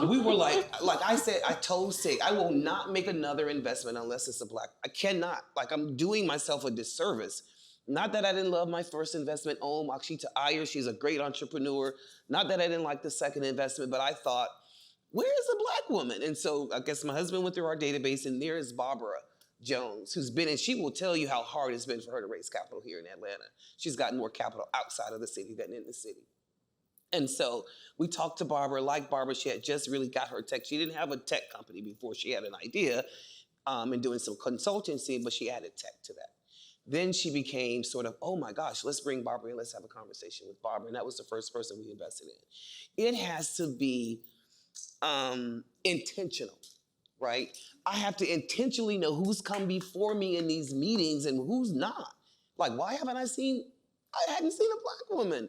Speaker 2: We were like I said, I told SIG, I will not make another investment unless it's a Black. I cannot. I'm doing myself a disservice. Not that I didn't love my first investment, Akshita Iyer, she's a great entrepreneur. Not that I didn't like the second investment, but I thought, where is a Black woman? And so I guess my husband went through our database, and there is Barbara Jones, who's been, and she will tell you how hard it's been for her to raise capital here in Atlanta. She's gotten more capital outside of the city than in the city. And so we talked to Barbara. Like Barbara, she had just really got her tech. She didn't have a tech company before. She had an idea and doing some consultancy, but she added tech to that. Then she became sort of, oh my gosh, let's bring Barbara in. Let's have a conversation with Barbara. And that was the first person we invested in. It has to be intentional, right? I have to intentionally know who's come before me in these meetings and who's not. Like, why haven't I hadn't seen a Black woman.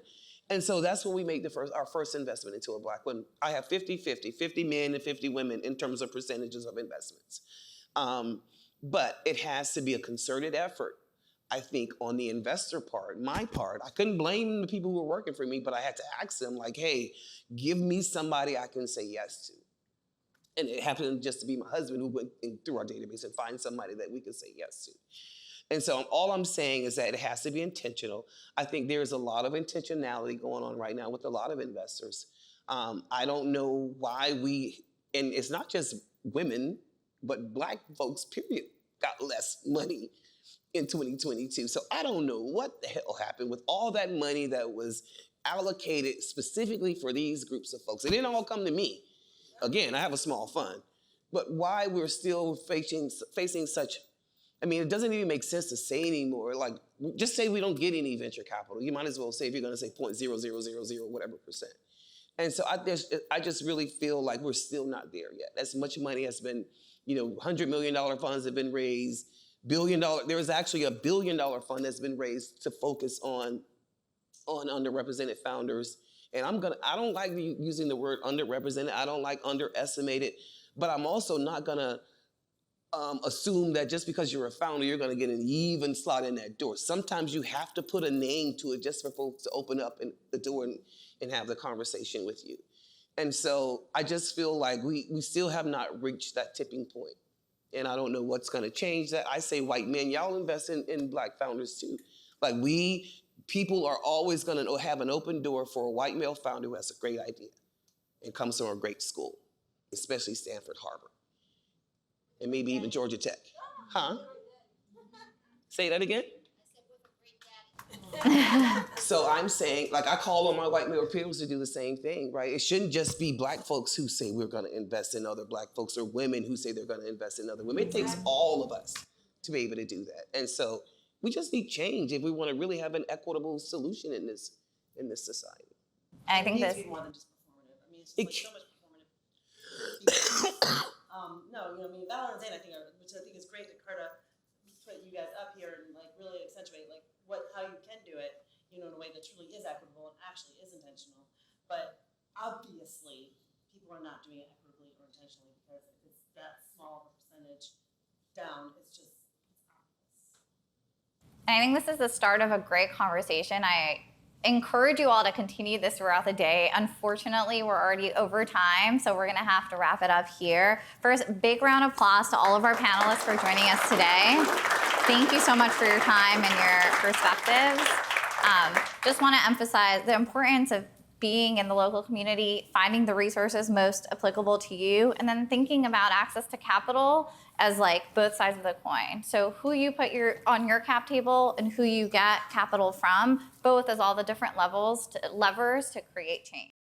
Speaker 2: And so that's when we made our first investment into a Black woman. I have 50-50, 50 men and 50 women in terms of percentages of investments. But it has to be a concerted effort I think on the investor part, my part, I couldn't blame the people who were working for me, but I had to ask them like, hey, give me somebody I can say yes to. And it happened just to be my husband who went through our database and find somebody that we could say yes to. And so all I'm saying is that it has to be intentional. I think there's a lot of intentionality going on right now with a lot of investors. I don't know why and it's not just women, but Black folks, period, got less money in 2022. So I don't know what the hell happened with all that money that was allocated specifically for these groups of folks. It didn't all come to me. Again, I have a small fund. But why we're still facing such, I mean, it doesn't even make sense to say anymore. Like, just say we don't get any venture capital. You might as well say, if you're going to say 0.0000 whatever percent. And so I just really feel like we're still not there yet. As much money has been, $100 million funds have been raised, there was actually a $1 billion fund that's been raised to focus on underrepresented founders. And I don't like using the word underrepresented. I don't like underestimated, but I'm also not gonna assume that just because you're a founder, you're gonna get an even slot in that door. Sometimes you have to put a name to it just for folks to open up the door and have the conversation with you. And so I just feel like we still have not reached that tipping point. And I don't know what's gonna change that. I say, white men, y'all invest in Black founders too. Like people are always gonna have an open door for a white male founder who has a great idea and comes from a great school, especially Stanford, Harvard, and maybe even Georgia Tech. Huh? Say that again? So I'm saying, like, I call on my white male peers to do the same thing, right? It shouldn't just be Black folks who say we're gonna invest in other Black folks, or women who say they're gonna invest in other women. It takes all of us to be able to do that. And so we just need change if we wanna really have an equitable solution in this society.
Speaker 1: And I think
Speaker 4: It needs
Speaker 1: this,
Speaker 4: to be more than just performative. I mean, it's just like so much performative. Valor and Zane, which I think is great that Carta put you guys up here and like really accentuate like how you can do it, in a way that truly is equitable and actually is intentional. But obviously, people are not doing it equitably or intentionally, because if it's that small of a percentage down, it's obvious.
Speaker 1: and I think this is the start of a great conversation. I encourage you all to continue this throughout the day. Unfortunately, we're already over time, so we're gonna have to wrap it up here. First, big round of applause to all of our panelists for joining us today. Thank you so much for your time and your perspectives. Just wanna emphasize the importance of being in the local community, finding the resources most applicable to you, and then thinking about access to capital as like both sides of the coin. So who you put on your cap table and who you get capital from, both as all the different levers to create change.